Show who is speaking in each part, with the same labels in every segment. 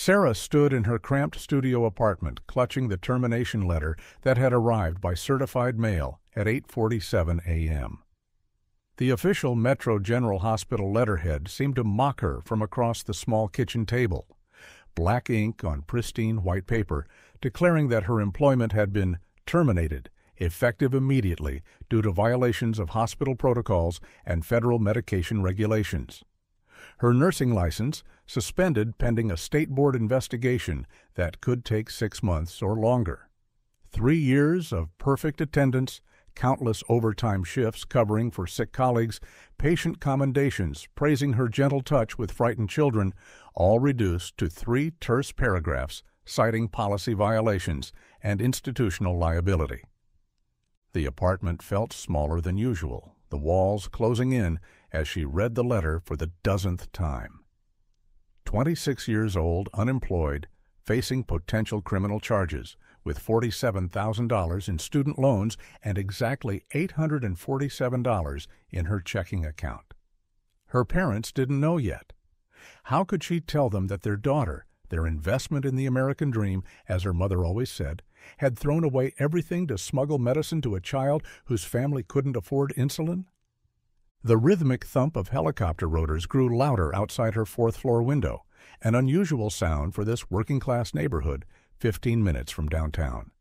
Speaker 1: Sarah stood in her cramped studio apartment, clutching the termination letter that had arrived by certified mail at 8:47 a.m. The official Metro General Hospital letterhead seemed to mock her from across the small kitchen table, black ink on pristine white paper, declaring that her employment had been terminated, effective immediately due to violations of hospital protocols and federal medication regulations. Her nursing license suspended pending a state board investigation that could take 6 months or longer. 3 years of perfect attendance, countless overtime shifts covering for sick colleagues, patient commendations praising her gentle touch with frightened children, all reduced to 3 terse paragraphs citing policy violations and institutional liability. The apartment felt smaller than usual, the walls closing in as she read the letter for the dozenth time. 26 years old, unemployed, facing potential criminal charges, with $47,000 in student loans and exactly $847 in her checking account. Her parents didn't know yet. How could she tell them that their daughter, their investment in the American dream, as her mother always said, had thrown away everything to smuggle medicine to a child whose family couldn't afford insulin? The rhythmic thump of helicopter rotors grew louder outside her 4th-floor window, an unusual sound for this working-class neighborhood 15 minutes from downtown.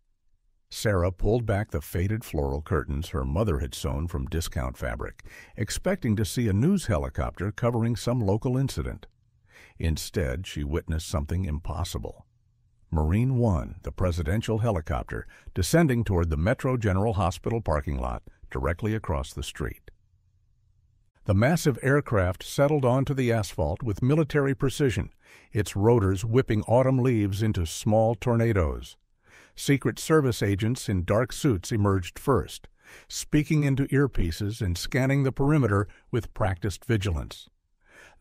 Speaker 1: Sarah pulled back the faded floral curtains her mother had sewn from discount fabric, expecting to see a news helicopter covering some local incident. Instead, she witnessed something impossible. Marine One, the presidential helicopter, descending toward the Metro General Hospital parking lot directly across the street. The massive aircraft settled onto the asphalt with military precision, its rotors whipping autumn leaves into small tornadoes. Secret Service agents in dark suits emerged first, speaking into earpieces and scanning the perimeter with practiced vigilance.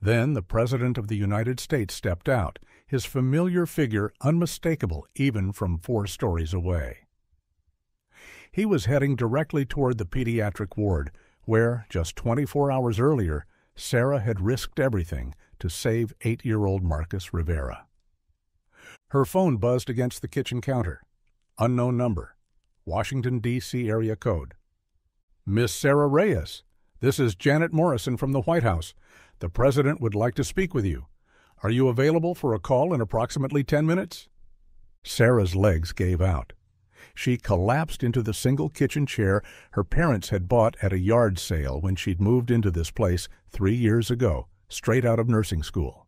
Speaker 1: Then the President of the United States stepped out, his familiar figure unmistakable even from 4 stories away. He was heading directly toward the pediatric ward, where, just 24 hours earlier, Sarah had risked everything to save 8-year-old Marcus Rivera. Her phone buzzed against the kitchen counter. Unknown number. Washington, D.C. area code. Miss Sarah Reyes, this is Janet Morrison from the White House. The President would like to speak with you. Are you available for a call in approximately 10 minutes? Sarah's legs gave out. She collapsed into the single kitchen chair her parents had bought at a yard sale when she'd moved into this place 3 years ago, straight out of nursing school.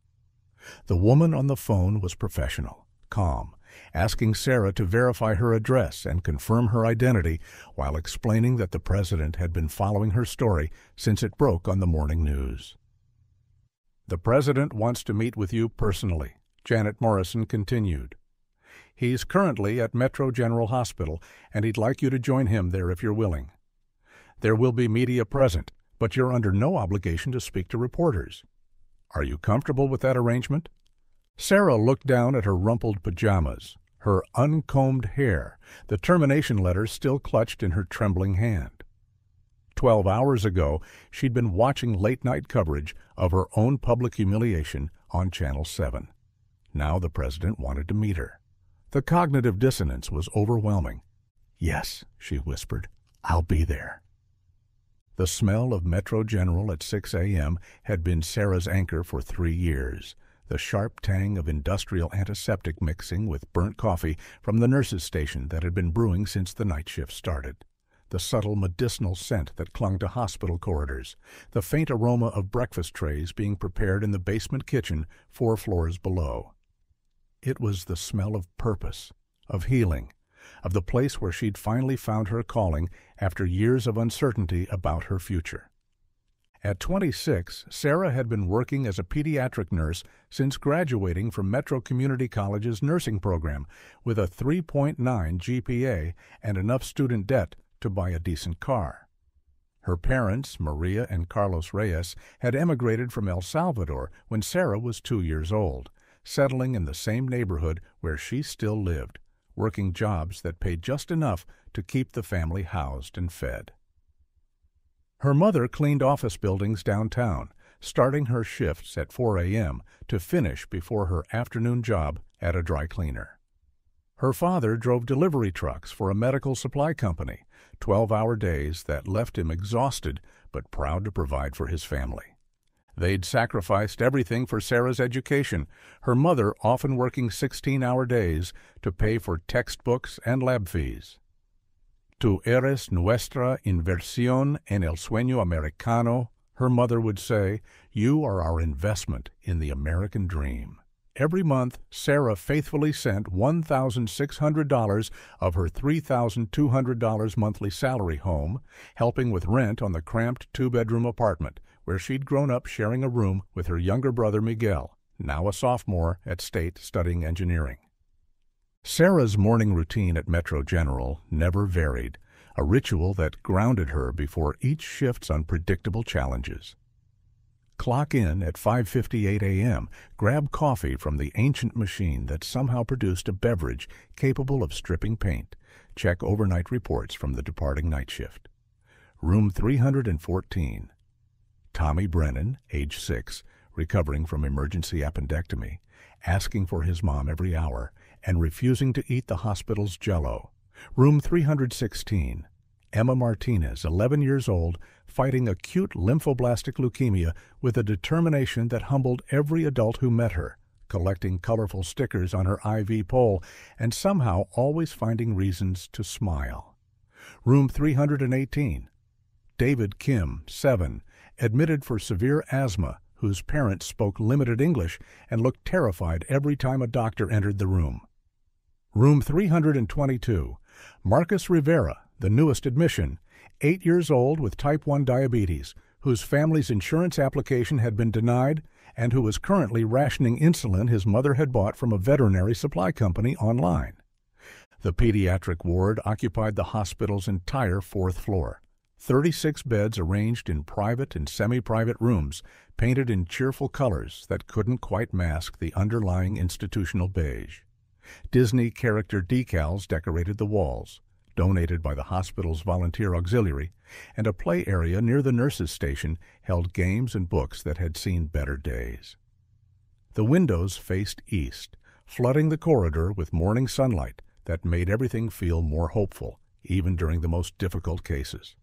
Speaker 1: The woman on the phone was professional, calm, asking Sarah to verify her address and confirm her identity while explaining that the President had been following her story since it broke on the morning news. The President wants to meet with you personally, Janet Morrison continued. He's currently at Metro General Hospital, and he'd like you to join him there if you're willing. There will be media present, but you're under no obligation to speak to reporters. Are you comfortable with that arrangement? Sarah looked down at her rumpled pajamas, her uncombed hair, the termination letter still clutched in her trembling hand. 12 hours ago, she'd been watching late-night coverage of her own public humiliation on Channel 7. Now the President wanted to meet her. The cognitive dissonance was overwhelming. "Yes," she whispered, "I'll be there." The smell of Metro General at 6 a.m. had been Sarah's anchor for 3 years, the sharp tang of industrial antiseptic mixing with burnt coffee from the nurses' station that had been brewing since the night shift started, the subtle medicinal scent that clung to hospital corridors, the faint aroma of breakfast trays being prepared in the basement kitchen 4 floors below. It was the smell of purpose, of healing, of the place where she'd finally found her calling after years of uncertainty about her future. At 26, Sarah had been working as a pediatric nurse since graduating from Metro Community College's nursing program with a 3.9 GPA and enough student debt to buy a decent car. Her parents, Maria and Carlos Reyes, had emigrated from El Salvador when Sarah was 2 years old, settling in the same neighborhood where she still lived, working jobs that paid just enough to keep the family housed and fed. Her mother cleaned office buildings downtown, starting her shifts at 4 a.m. to finish before her afternoon job at a dry cleaner. Her father drove delivery trucks for a medical supply company, 12-hour days that left him exhausted but proud to provide for his family. They'd sacrificed everything for Sarah's education, her mother often working 16-hour days to pay for textbooks and lab fees. Tu eres nuestra inversión en el sueño americano, her mother would say, you are our investment in the American dream. Every month, Sarah faithfully sent $1,600 of her $3,200 monthly salary home, helping with rent on the cramped two-bedroom apartment where she'd grown up sharing a room with her younger brother Miguel, now a sophomore at State studying engineering. Sarah's morning routine at Metro General never varied, a ritual that grounded her before each shift's unpredictable challenges. Clock in at 5:58 a.m., grab coffee from the ancient machine that somehow produced a beverage capable of stripping paint, check overnight reports from the departing night shift. Room 314. Tommy Brennan, age 6, recovering from emergency appendectomy, asking for his mom every hour, and refusing to eat the hospital's Jell-O. Room 316. Emma Martinez, 11 years old, fighting acute lymphoblastic leukemia with a determination that humbled every adult who met her, collecting colorful stickers on her IV pole and somehow always finding reasons to smile. Room 318. David Kim, 7, admitted for severe asthma, whose parents spoke limited English and looked terrified every time a doctor entered the room. Room 322. Marcus Rivera, the newest admission, 8 years old with type 1 diabetes, whose family's insurance application had been denied and who was currently rationing insulin his mother had bought from a veterinary supply company online. The pediatric ward occupied the hospital's entire 4th floor. 36 beds arranged in private and semi-private rooms, painted in cheerful colors that couldn't quite mask the underlying institutional beige. Disney character decals decorated the walls, donated by the hospital's volunteer auxiliary, and a play area near the nurses' station held games and books that had seen better days. The windows faced east, flooding the corridor with morning sunlight that made everything feel more hopeful, even during the most difficult cases.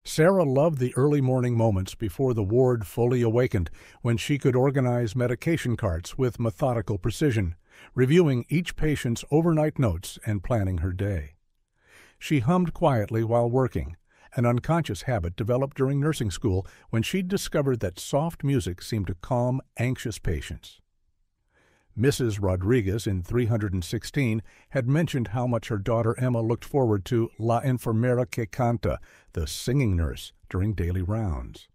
Speaker 1: Sarah loved the early morning moments before the ward fully awakened, when she could organize medication carts with methodical precision, reviewing each patient's overnight notes and planning her day. She hummed quietly while working, an unconscious habit developed during nursing school when she'd discovered that soft music seemed to calm anxious patients. Mrs. Rodriguez in 316 had mentioned how much her daughter Emma looked forward to La Enfermera que Canta, the singing nurse, during daily rounds.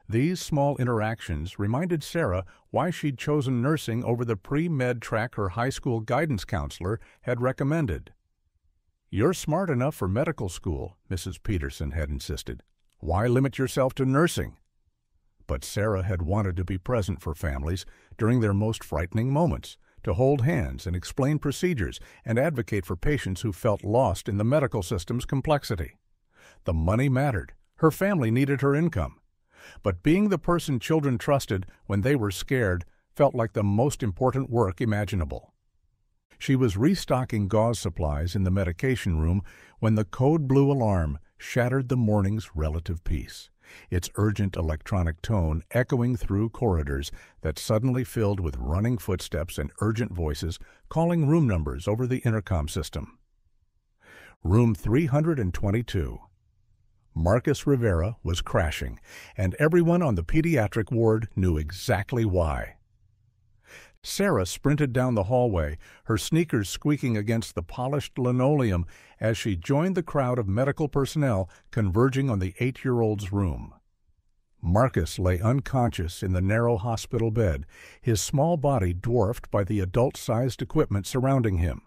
Speaker 1: These small interactions reminded Sarah why she'd chosen nursing over the pre-med track her high school guidance counselor had recommended. "You're smart enough for medical school," Mrs. Peterson had insisted. "Why limit yourself to nursing?" But Sarah had wanted to be present for families during their most frightening moments, to hold hands and explain procedures and advocate for patients who felt lost in the medical system's complexity. The money mattered. Her family needed her income. But being the person children trusted when they were scared felt like the most important work imaginable. She was restocking gauze supplies in the medication room when the code blue alarm shattered the morning's relative peace, its urgent electronic tone echoing through corridors that suddenly filled with running footsteps and urgent voices calling room numbers over the intercom system. Room 322. Marcus Rivera was crashing, and everyone on the pediatric ward knew exactly why. Sarah sprinted down the hallway, her sneakers squeaking against the polished linoleum as she joined the crowd of medical personnel converging on the 8-year-old's room. Marcus lay unconscious in the narrow hospital bed, his small body dwarfed by the adult-sized equipment surrounding him.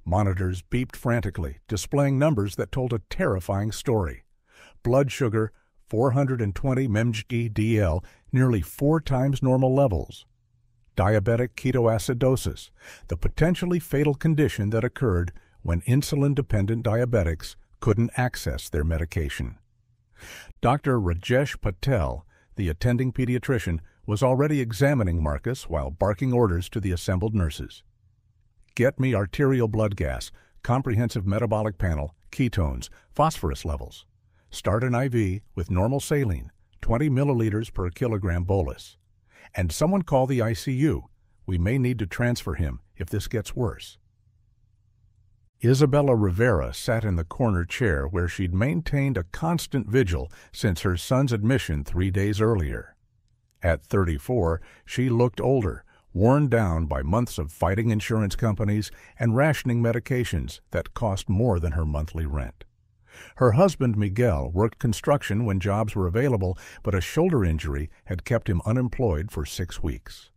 Speaker 1: Monitors beeped frantically, displaying numbers that told a terrifying story. Blood sugar, 420 mg/dL, nearly 4 times normal levels. Diabetic ketoacidosis, the potentially fatal condition that occurred when insulin-dependent diabetics couldn't access their medication. Dr. Rajesh Patel, The attending pediatrician was already examining Marcus while barking orders to the assembled nurses. Get me arterial blood gas, comprehensive metabolic panel, ketones, phosphorus levels. Start an IV with normal saline, 20 milliliters per kilogram bolus. And someone call the ICU. We may need to transfer him if this gets worse. Isabella Rivera sat in the corner chair where she'd maintained a constant vigil since her son's admission 3 days earlier. At 34, she looked older, worn down by months of fighting insurance companies and rationing medications that cost more than her monthly rent. Her husband, Miguel, worked construction when jobs were available, but a shoulder injury had kept him unemployed for 6 weeks.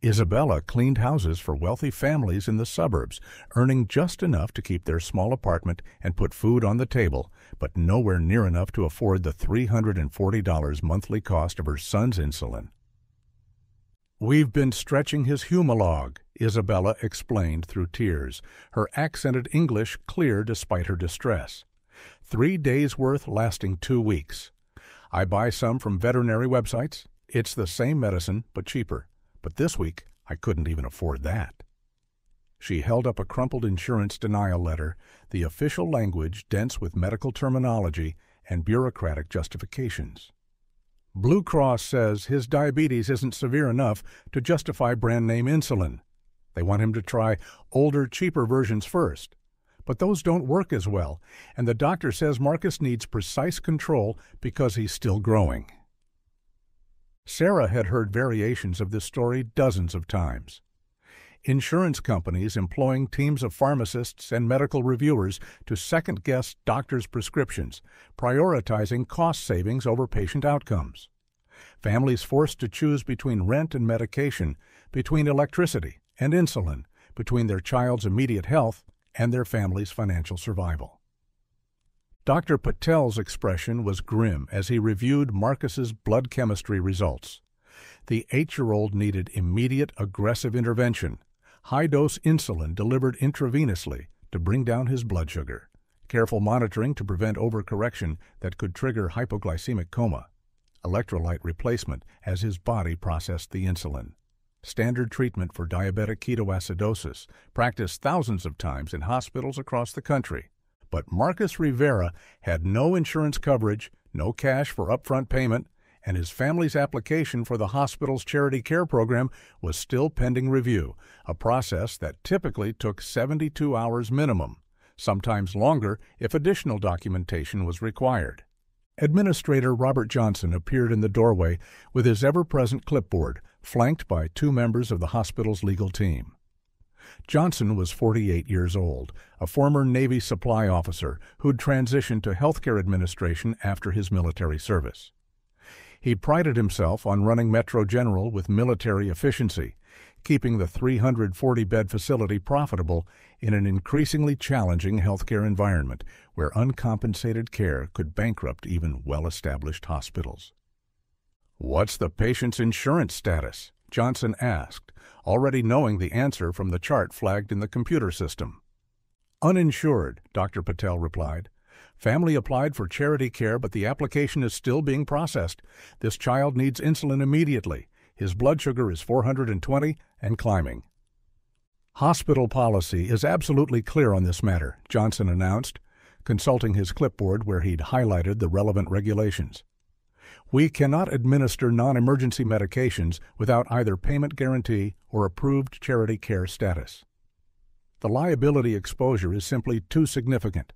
Speaker 1: Isabella cleaned houses for wealthy families in the suburbs, earning just enough to keep their small apartment and put food on the table, but nowhere near enough to afford the $340 monthly cost of her son's insulin. "We've been stretching his Humalog," Isabella explained through tears, her accented English clear despite her distress. 3 days' worth lasting 2 weeks. I buy some from veterinary websites. It's the same medicine, but cheaper. But this week, I couldn't even afford that. She held up a crumpled insurance denial letter, the official language dense with medical terminology and bureaucratic justifications. Blue Cross says his diabetes isn't severe enough to justify brand-name insulin. They want him to try older, cheaper versions first. But those don't work as well, and the doctor says Marcus needs precise control because he's still growing. Sarah had heard variations of this story dozens of times. Insurance companies employing teams of pharmacists and medical reviewers to second-guess doctors' prescriptions, prioritizing cost savings over patient outcomes. Families forced to choose between rent and medication, between electricity and insulin, between their child's immediate health and their family's financial survival. Dr. Patel's expression was grim as he reviewed Marcus's blood chemistry results. The 8-year-old needed immediate aggressive intervention, high-dose insulin delivered intravenously to bring down his blood sugar, careful monitoring to prevent overcorrection that could trigger hypoglycemic coma, electrolyte replacement as his body processed the insulin, standard treatment for diabetic ketoacidosis, practiced thousands of times in hospitals across the country. But Marcus Rivera had no insurance coverage, no cash for upfront payment, and his family's application for the hospital's charity care program was still pending review, a process that typically took 72 hours minimum, sometimes longer if additional documentation was required. Administrator Robert Johnson appeared in the doorway with his ever-present clipboard, flanked by 2 members of the hospital's legal team. Johnson was 48 years old, a former Navy supply officer who'd transitioned to healthcare administration after his military service. He prided himself on running Metro General with military efficiency, keeping the 340-bed facility profitable in an increasingly challenging healthcare environment where uncompensated care could bankrupt even well-established hospitals. "What's the patient's insurance status?" Johnson asked, already knowing the answer from the chart flagged in the computer system. "Uninsured," Dr. Patel replied. "Family applied for charity care, but the application is still being processed. This child needs insulin immediately. His blood sugar is 420 and climbing." "Hospital policy is absolutely clear on this matter," Johnson announced, consulting his clipboard where he'd highlighted the relevant regulations. "We cannot administer non-emergency medications without either payment guarantee or approved charity care status. The liability exposure is simply too significant.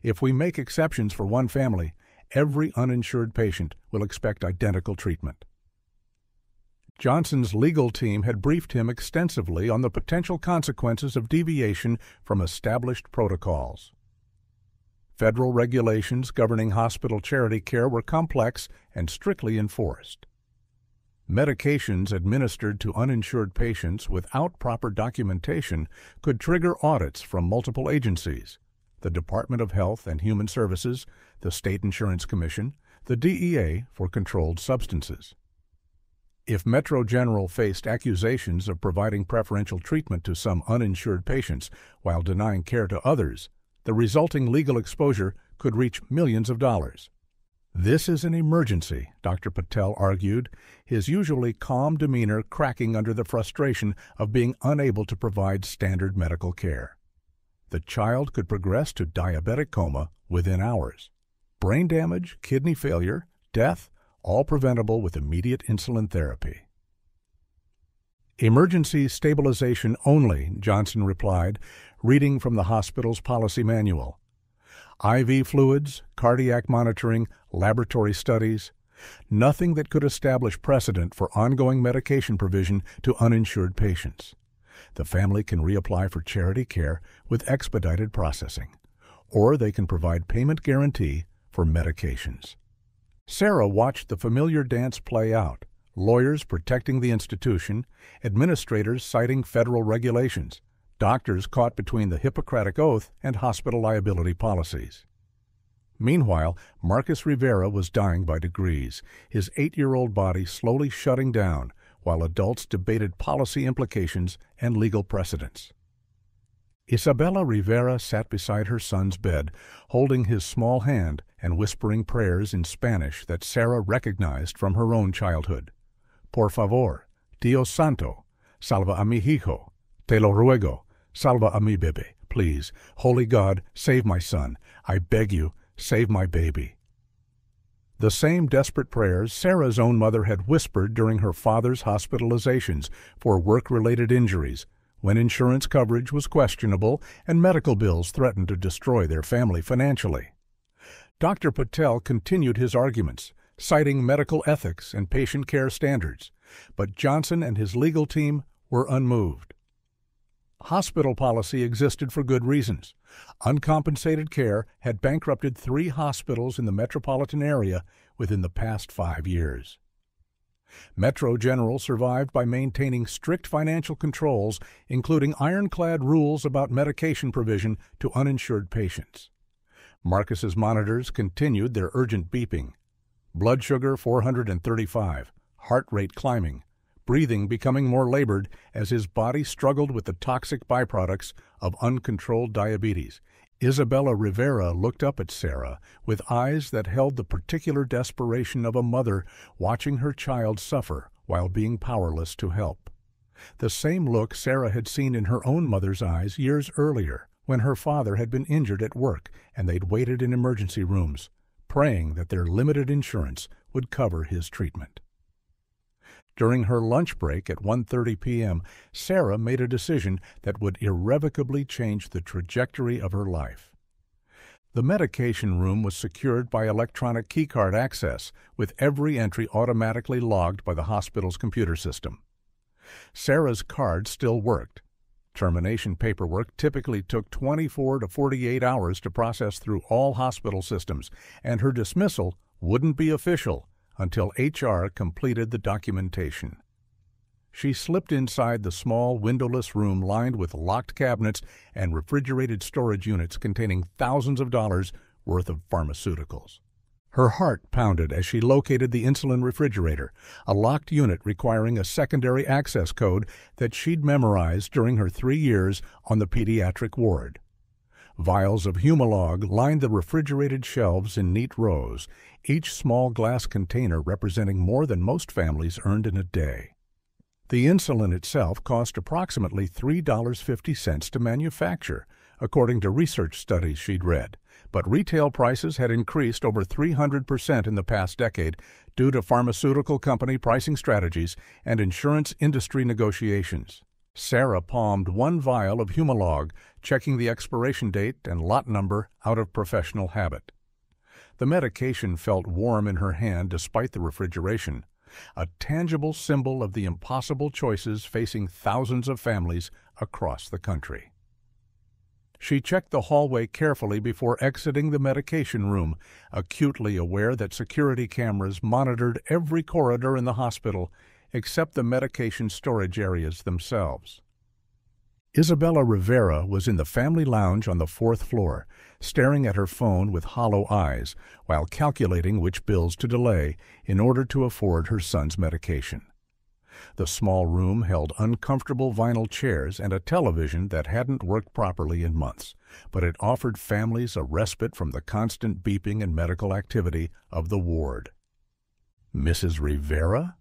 Speaker 1: If we make exceptions for one family, every uninsured patient will expect identical treatment." Johnson's legal team had briefed him extensively on the potential consequences of deviation from established protocols. Federal regulations governing hospital charity care were complex and strictly enforced. Medications administered to uninsured patients without proper documentation could trigger audits from multiple agencies: the Department of Health and Human Services, the State Insurance Commission, the DEA for Controlled Substances. If Metro General faced accusations of providing preferential treatment to some uninsured patients while denying care to others, the resulting legal exposure could reach millions of dollars. "This is an emergency," Dr. Patel argued, his usually calm demeanor cracking under the frustration of being unable to provide standard medical care. The child could progress to diabetic coma within hours. Brain damage, kidney failure, death, all preventable with immediate insulin therapy. "Emergency stabilization only," Johnson replied, reading from the hospital's policy manual. IV fluids, cardiac monitoring, laboratory studies, nothing that could establish precedent for ongoing medication provision to uninsured patients. The family can reapply for charity care with expedited processing, or they can provide payment guarantee for medications. Sarah watched the familiar dance play out, lawyers protecting the institution, administrators citing federal regulations, doctors caught between the Hippocratic Oath and hospital liability policies. Meanwhile, Marcus Rivera was dying by degrees, his 8-year-old body slowly shutting down while adults debated policy implications and legal precedents. Isabella Rivera sat beside her son's bed, holding his small hand and whispering prayers in Spanish that Sarah recognized from her own childhood. "Por favor, Dios santo, salva a mi hijo. Te lo ruego, salva a mi bebé. Please, Holy God, save my son. I beg you, save my baby." The same desperate prayers Sarah's own mother had whispered during her father's hospitalizations for work-related injuries, when insurance coverage was questionable and medical bills threatened to destroy their family financially. Dr. Patel continued his arguments, citing medical ethics and patient care standards, but Johnson and his legal team were unmoved. Hospital policy existed for good reasons. Uncompensated care had bankrupted 3 hospitals in the metropolitan area within the past 5 years. Metro General survived by maintaining strict financial controls, including ironclad rules about medication provision to uninsured patients. Marcus's monitors continued their urgent beeping. Blood sugar 435, heart rate climbing, breathing becoming more labored as his body struggled with the toxic byproducts of uncontrolled diabetes. Isabella Rivera looked up at Sarah with eyes that held the particular desperation of a mother watching her child suffer while being powerless to help. The same look Sarah had seen in her own mother's eyes years earlier, when her father had been injured at work and they'd waited in emergency rooms, praying that their limited insurance would cover his treatment. During her lunch break at 1:30 p.m., Sarah made a decision that would irrevocably change the trajectory of her life. The medication room was secured by electronic keycard access, with every entry automatically logged by the hospital's computer system. Sarah's card still worked. Termination paperwork typically took 24 to 48 hours to process through all hospital systems, and her dismissal wouldn't be official until HR completed the documentation. She slipped inside the small, windowless room lined with locked cabinets and refrigerated storage units containing thousands of dollars worth of pharmaceuticals. Her heart pounded as she located the insulin refrigerator, a locked unit requiring a secondary access code that she'd memorized during her 3 years on the pediatric ward. Vials of Humalog lined the refrigerated shelves in neat rows, each small glass container representing more than most families earned in a day. The insulin itself cost approximately $3.50 to manufacture, according to research studies she'd read, but retail prices had increased over 300% in the past decade due to pharmaceutical company pricing strategies and insurance industry negotiations. Sarah palmed 1 vial of Humalog, checking the expiration date and lot number out of professional habit. The medication felt warm in her hand despite the refrigeration, a tangible symbol of the impossible choices facing thousands of families across the country. She checked the hallway carefully before exiting the medication room, acutely aware that security cameras monitored every corridor in the hospital except the medication storage areas themselves. Isabella Rivera was in the family lounge on the 4th floor, staring at her phone with hollow eyes while calculating which bills to delay in order to afford her son's medication. The small room held uncomfortable vinyl chairs and a television that hadn't worked properly in months, but it offered families a respite from the constant beeping and medical activity of the ward. Mrs. Rivera?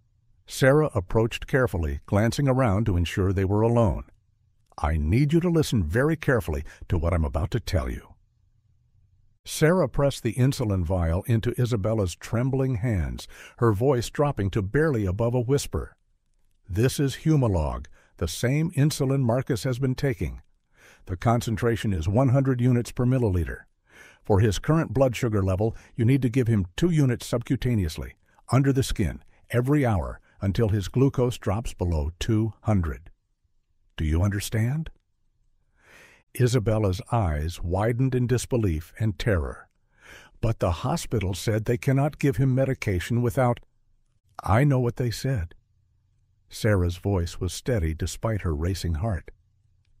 Speaker 1: Sarah approached carefully, glancing around to ensure they were alone. I need you to listen very carefully to what I'm about to tell you. Sarah pressed the insulin vial into Isabella's trembling hands, her voice dropping to barely above a whisper. This is Humalog, the same insulin Marcus has been taking. The concentration is 100 units per milliliter. For his current blood sugar level, you need to give him 2 units subcutaneously, under the skin, every hour until his glucose drops below 200. Do you understand? Isabella's eyes widened in disbelief and terror. But the hospital said they cannot give him medication without... I know what they said. Sarah's voice was steady despite her racing heart.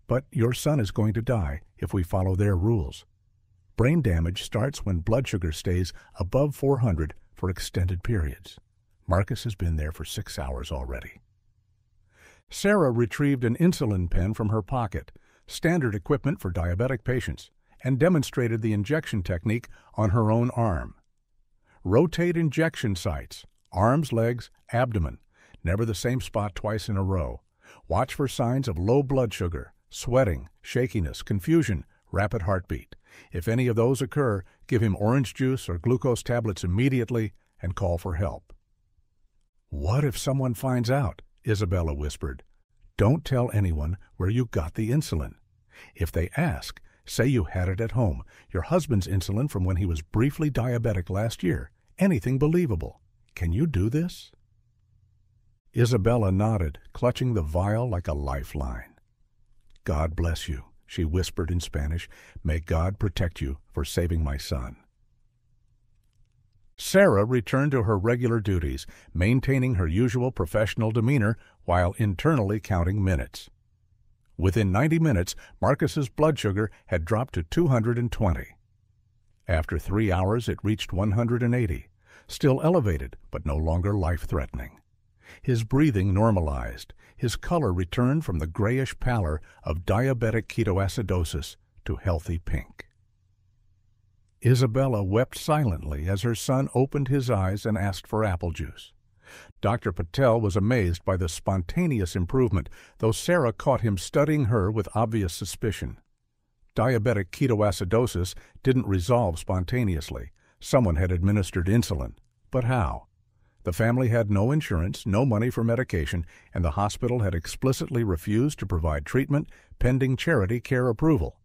Speaker 1: But your son is going to die if we follow their rules. Brain damage starts when blood sugar stays above 400 for extended periods. Marcus has been there for 6 hours already. Sarah retrieved an insulin pen from her pocket, standard equipment for diabetic patients, and demonstrated the injection technique on her own arm. Rotate injection sites, arms, legs, abdomen, never the same spot twice in a row. Watch for signs of low blood sugar, sweating, shakiness, confusion, rapid heartbeat. If any of those occur, give him orange juice or glucose tablets immediately and call for help. What if someone finds out? Isabella whispered. Don't tell anyone where you got the insulin. If they ask, say you had it at home, your husband's insulin from when he was briefly diabetic last year. Anything believable. Can you do this? Isabella nodded, clutching the vial like a lifeline. God bless you, she whispered in Spanish. May God protect you for saving my son. Sarah returned to her regular duties, maintaining her usual professional demeanor while internally counting minutes. Within 90 minutes, Marcus's blood sugar had dropped to 220. After 3 hours, it reached 180, still elevated, but no longer life-threatening. His breathing normalized. His color returned from the grayish pallor of diabetic ketoacidosis to healthy pink. Isabella wept silently as her son opened his eyes and asked for apple juice. Dr. Patel was amazed by the spontaneous improvement, though Sarah caught him studying her with obvious suspicion. Diabetic ketoacidosis didn't resolve spontaneously. Someone had administered insulin. But how? The family had no insurance, no money for medication, and the hospital had explicitly refused to provide treatment pending charity care approval.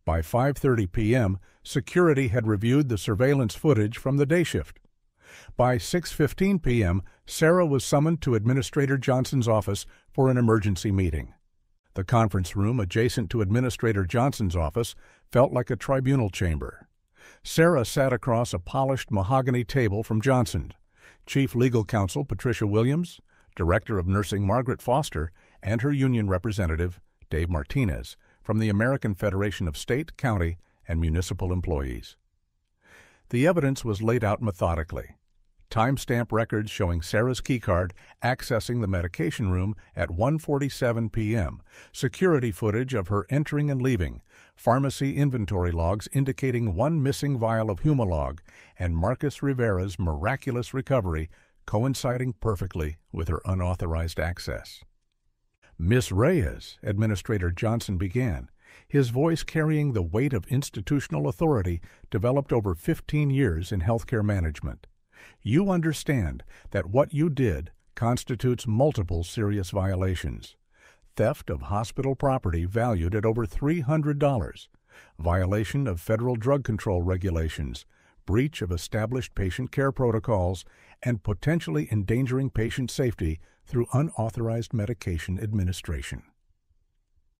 Speaker 1: By 5:30 p.m., security had reviewed the surveillance footage from the day shift. By 6:15 p.m., Sarah was summoned to Administrator Johnson's office for an emergency meeting. The conference room adjacent to Administrator Johnson's office felt like a tribunal chamber. Sarah sat across a polished mahogany table from Johnson, Chief Legal Counsel Patricia Williams, Director of Nursing Margaret Foster, and her union representative, Dave Martinez, from the American Federation of State, County, and Municipal Employees. The evidence was laid out methodically. Timestamp records showing Sarah's keycard accessing the medication room at 1:47 p.m., security footage of her entering and leaving, pharmacy inventory logs indicating one missing vial of Humalog, and Marcus Rivera's miraculous recovery coinciding perfectly with her unauthorized access. Miss Reyes, Administrator Johnson began, his voice carrying the weight of institutional authority developed over 15 years in healthcare management. You understand that what you did constitutes multiple serious violations. Theft of hospital property valued at over $300, violation of federal drug control regulations, breach of established patient care protocols, and potentially endangering patient safety through unauthorized medication administration.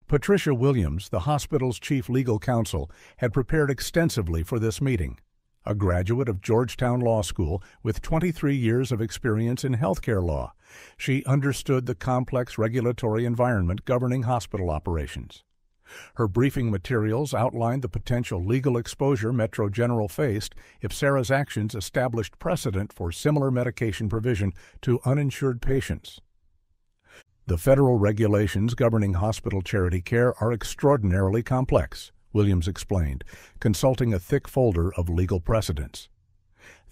Speaker 1: Patricia Williams, the hospital's chief legal counsel, had prepared extensively for this meeting. A graduate of Georgetown Law School with 23 years of experience in healthcare law, she understood the complex regulatory environment governing hospital operations. Her briefing materials outlined the potential legal exposure Metro General faced if Sarah's actions established precedent for similar medication provision to uninsured patients. The federal regulations governing hospital charity care are extraordinarily complex, Williams explained, consulting a thick folder of legal precedents.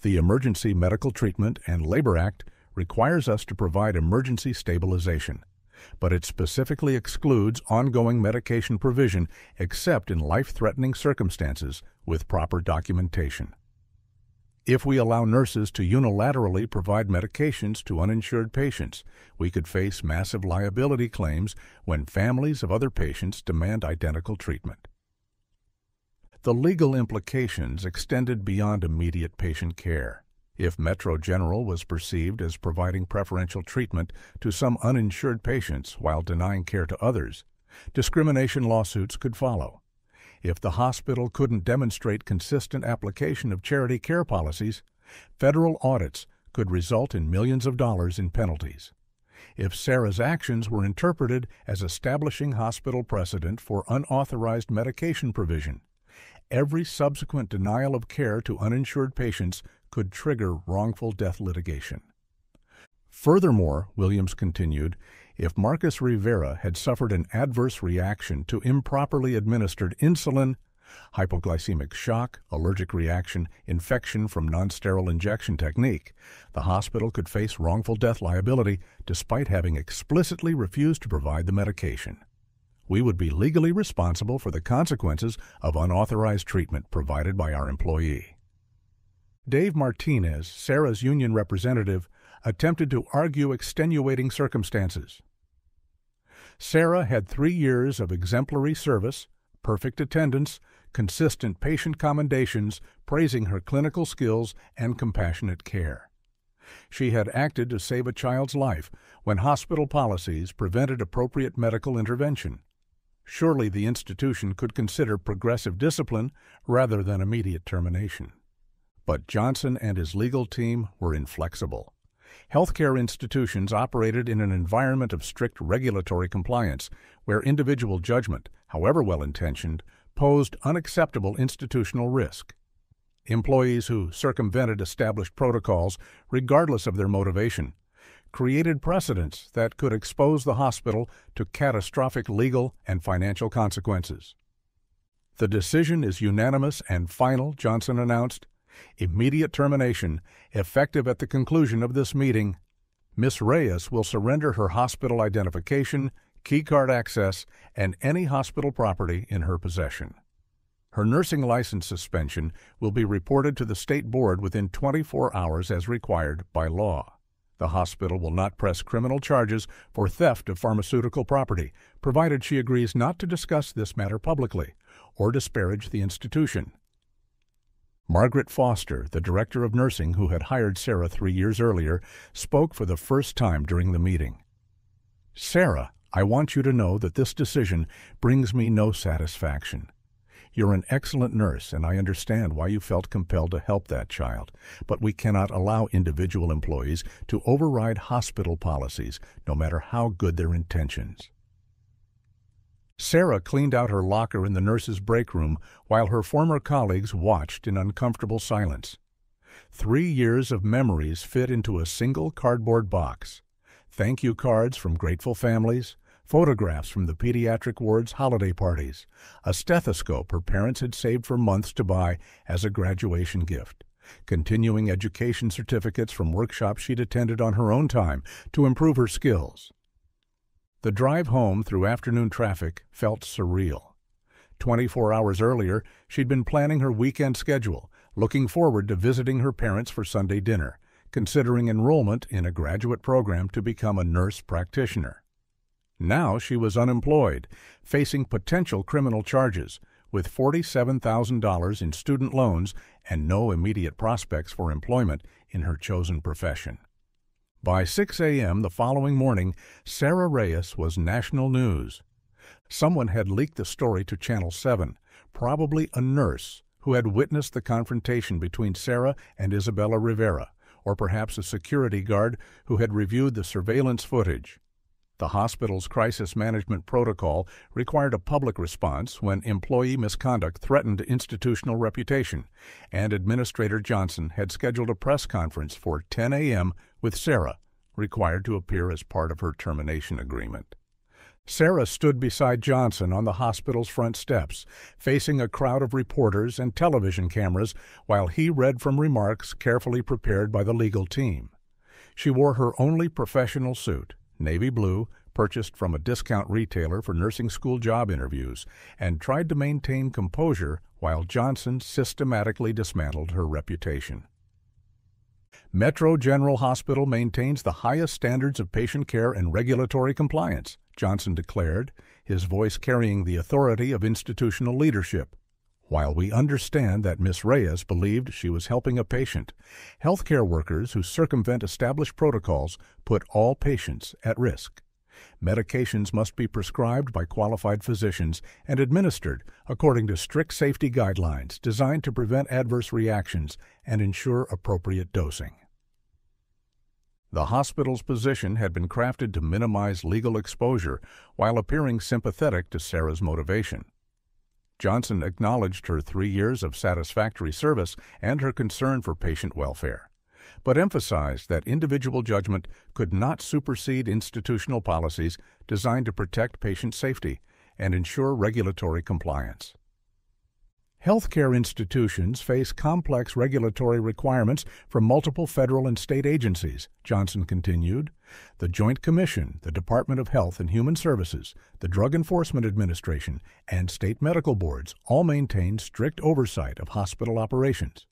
Speaker 1: The Emergency Medical Treatment and Labor Act requires us to provide emergency stabilization, but it specifically excludes ongoing medication provision except in life-threatening circumstances with proper documentation. If we allow nurses to unilaterally provide medications to uninsured patients, we could face massive liability claims when families of other patients demand identical treatment. The legal implications extended beyond immediate patient care. If Metro General was perceived as providing preferential treatment to some uninsured patients while denying care to others, discrimination lawsuits could follow. If the hospital couldn't demonstrate consistent application of charity care policies, federal audits could result in millions of dollars in penalties. If Sarah's actions were interpreted as establishing hospital precedent for unauthorized medication provision, every subsequent denial of care to uninsured patients could trigger wrongful death litigation. Furthermore, Williams continued, if Marcus Rivera had suffered an adverse reaction to improperly administered insulin, hypoglycemic shock, allergic reaction, infection from non-sterile injection technique, the hospital could face wrongful death liability despite having explicitly refused to provide the medication. We would be legally responsible for the consequences of unauthorized treatment provided by our employee. Dave Martinez, Sarah's union representative, attempted to argue extenuating circumstances. Sarah had 3 years of exemplary service, perfect attendance, consistent patient commendations, praising her clinical skills and compassionate care. She had acted to save a child's life when hospital policies prevented appropriate medical intervention. Surely the institution could consider progressive discipline rather than immediate termination. But Johnson and his legal team were inflexible. Healthcare institutions operated in an environment of strict regulatory compliance, where individual judgment, however well-intentioned, posed unacceptable institutional risk. Employees who circumvented established protocols, regardless of their motivation, created precedents that could expose the hospital to catastrophic legal and financial consequences. The decision is unanimous and final, Johnson announced. Immediate termination, effective at the conclusion of this meeting. Ms. Reyes will surrender her hospital identification, keycard access, and any hospital property in her possession. Her nursing license suspension will be reported to the state board within 24 hours as required by law. The hospital will not press criminal charges for theft of pharmaceutical property, provided she agrees not to discuss this matter publicly or disparage the institution. Margaret Foster, the director of nursing who had hired Sarah 3 years earlier, spoke for the first time during the meeting. Sarah, I want you to know that this decision brings me no satisfaction. You're an excellent nurse, and I understand why you felt compelled to help that child, but we cannot allow individual employees to override hospital policies, no matter how good their intentions. Sarah cleaned out her locker in the nurses' break room while her former colleagues watched in uncomfortable silence. 3 years of memories fit into a single cardboard box. Thank you cards from grateful families, photographs from the pediatric ward's holiday parties, a stethoscope her parents had saved for months to buy as a graduation gift, continuing education certificates from workshops she'd attended on her own time to improve her skills. The drive home through afternoon traffic felt surreal. 24 hours earlier, she'd been planning her weekend schedule, looking forward to visiting her parents for Sunday dinner, considering enrollment in a graduate program to become a nurse practitioner. Now she was unemployed, facing potential criminal charges, with $47,000 in student loans and no immediate prospects for employment in her chosen profession. By 6 a.m. the following morning, Sarah Reyes was national news. Someone had leaked the story to Channel 7, probably a nurse who had witnessed the confrontation between Sarah and Isabella Rivera, or perhaps a security guard who had reviewed the surveillance footage. The hospital's crisis management protocol required a public response when employee misconduct threatened institutional reputation, and Administrator Johnson had scheduled a press conference for 10 a.m. with Sarah required to appear as part of her termination agreement. Sarah stood beside Johnson on the hospital's front steps, facing a crowd of reporters and television cameras while he read from remarks carefully prepared by the legal team. She wore her only professional suit, navy blue, purchased from a discount retailer for nursing school job interviews, and tried to maintain composure while Johnson systematically dismantled her reputation. Metro General Hospital maintains the highest standards of patient care and regulatory compliance, Johnson declared, his voice carrying the authority of institutional leadership. While we understand that Ms. Reyes believed she was helping a patient, healthcare workers who circumvent established protocols put all patients at risk. Medications must be prescribed by qualified physicians and administered according to strict safety guidelines designed to prevent adverse reactions and ensure appropriate dosing. The hospital's position had been crafted to minimize legal exposure while appearing sympathetic to Sarah's motivation. Johnson acknowledged her 3 years of satisfactory service and her concern for patient welfare, but emphasized that individual judgment could not supersede institutional policies designed to protect patient safety and ensure regulatory compliance. Healthcare institutions face complex regulatory requirements from multiple federal and state agencies, Johnson continued. The Joint Commission, the Department of Health and Human Services, the Drug Enforcement Administration, and state medical boards all maintain strict oversight of hospital operations.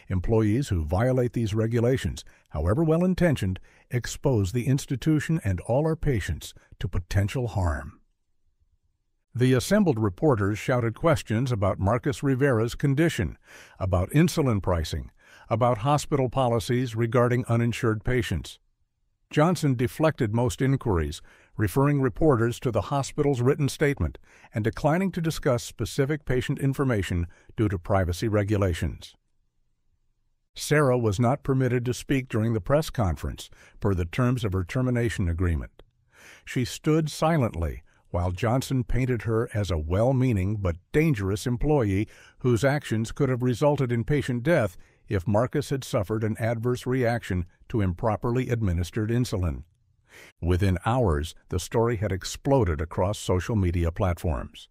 Speaker 1: Employees who violate these regulations, however well-intentioned, expose the institution and all our patients to potential harm. The assembled reporters shouted questions about Marcus Rivera's condition, about insulin pricing, about hospital policies regarding uninsured patients. Johnson deflected most inquiries, referring reporters to the hospital's written statement and declining to discuss specific patient information due to privacy regulations. Sarah was not permitted to speak during the press conference, per the terms of her termination agreement. She stood silently while Johnson painted her as a well-meaning but dangerous employee whose actions could have resulted in patient death if Marcus had suffered an adverse reaction to improperly administered insulin. Within hours, the story had exploded across social media platforms.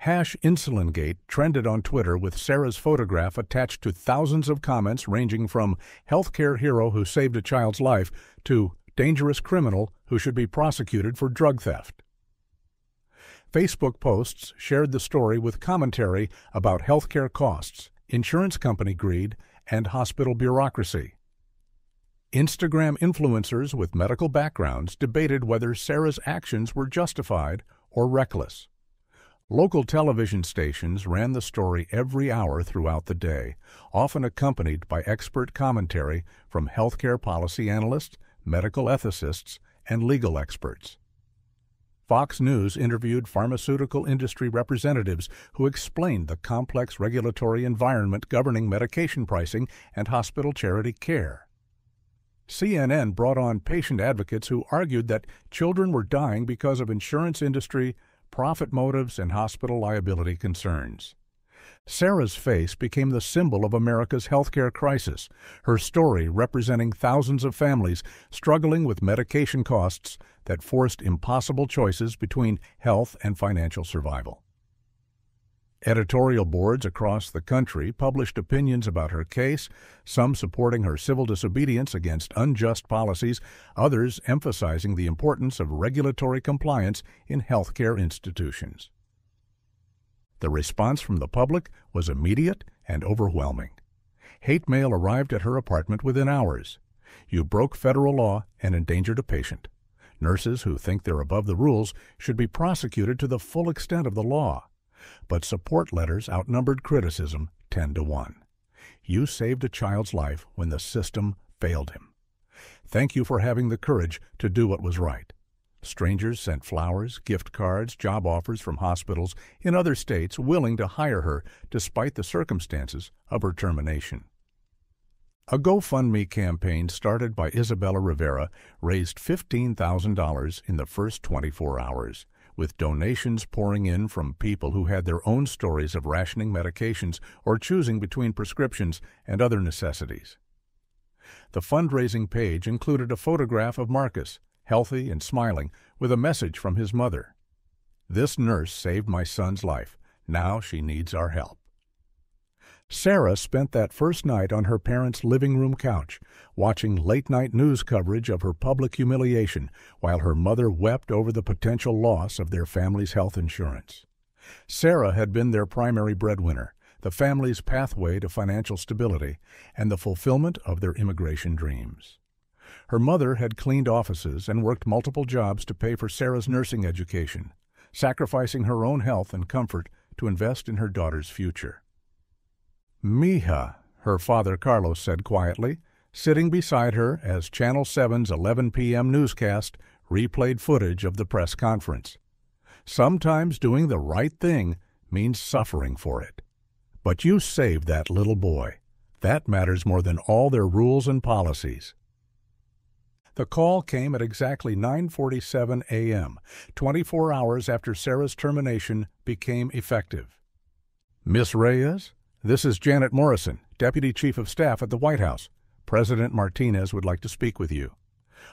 Speaker 1: #InsulinGate trended on Twitter with Sarah's photograph attached to thousands of comments ranging from healthcare hero who saved a child's life to dangerous criminal who should be prosecuted for drug theft. Facebook posts shared the story with commentary about healthcare costs, insurance company greed, and hospital bureaucracy. Instagram influencers with medical backgrounds debated whether Sarah's actions were justified or reckless. Local television stations ran the story every hour throughout the day, often accompanied by expert commentary from healthcare policy analysts, medical ethicists, and legal experts. Fox News interviewed pharmaceutical industry representatives who explained the complex regulatory environment governing medication pricing and hospital charity care. CNN brought on patient advocates who argued that children were dying because of insurance industry, profit motives, and hospital liability concerns. Sarah's face became the symbol of America's healthcare crisis, her story representing thousands of families struggling with medication costs that forced impossible choices between health and financial survival. Editorial boards across the country published opinions about her case, some supporting her civil disobedience against unjust policies, others emphasizing the importance of regulatory compliance in healthcare institutions. The response from the public was immediate and overwhelming. Hate mail arrived at her apartment within hours. You broke federal law and endangered a patient. Nurses who think they're above the rules should be prosecuted to the full extent of the law. But support letters outnumbered criticism 10-1. You saved a child's life when the system failed him. Thank you for having the courage to do what was right. Strangers sent flowers, gift cards, job offers from hospitals in other states willing to hire her despite the circumstances of her termination. A GoFundMe campaign started by Isabella Rivera raised $15,000 in the first 24 hours, with donations pouring in from people who had their own stories of rationing medications or choosing between prescriptions and other necessities. The fundraising page included a photograph of Marcus, healthy and smiling, with a message from his mother. "This nurse saved my son's life. Now she needs our help." Sarah spent that first night on her parents' living room couch, watching late-night news coverage of her public humiliation while her mother wept over the potential loss of their family's health insurance. Sarah had been their primary breadwinner, the family's pathway to financial stability, and the fulfillment of their immigration dreams. Her mother had cleaned offices and worked multiple jobs to pay for Sarah's nursing education, sacrificing her own health and comfort to invest in her daughter's future. "Mija," her father Carlos said quietly, sitting beside her as Channel 7's 11 p.m. newscast replayed footage of the press conference. "Sometimes doing the right thing means suffering for it. But you saved that little boy. That matters more than all their rules and policies." The call came at exactly 9:47 a.m., 24 hours after Sarah's termination became effective. "Miss Reyes, this is Janet Morrison, Deputy Chief of Staff at the White House. President Martinez would like to speak with you.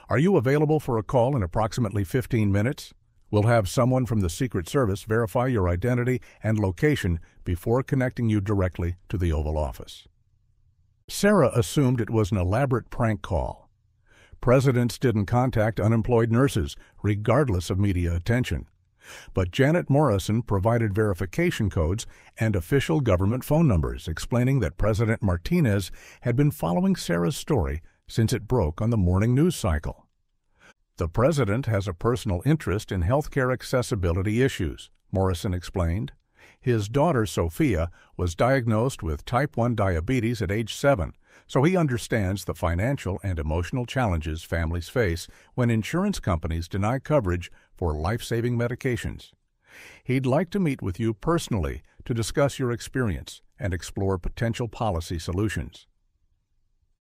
Speaker 1: Are you available for a call in approximately 15 minutes? We'll have someone from the Secret Service verify your identity and location before connecting you directly to the Oval Office." Sarah assumed it was an elaborate prank call. Presidents didn't contact unemployed nurses, regardless of media attention. But Janet Morrison provided verification codes and official government phone numbers explaining that President Martinez had been following Sarah's story since it broke on the morning news cycle. "The president has a personal interest in healthcare accessibility issues," Morrison explained. His daughter, Sophia, was diagnosed with type 1 diabetes at age 7, so he understands the financial and emotional challenges families face when insurance companies deny coverage for life-saving medications. He'd like to meet with you personally to discuss your experience and explore potential policy solutions.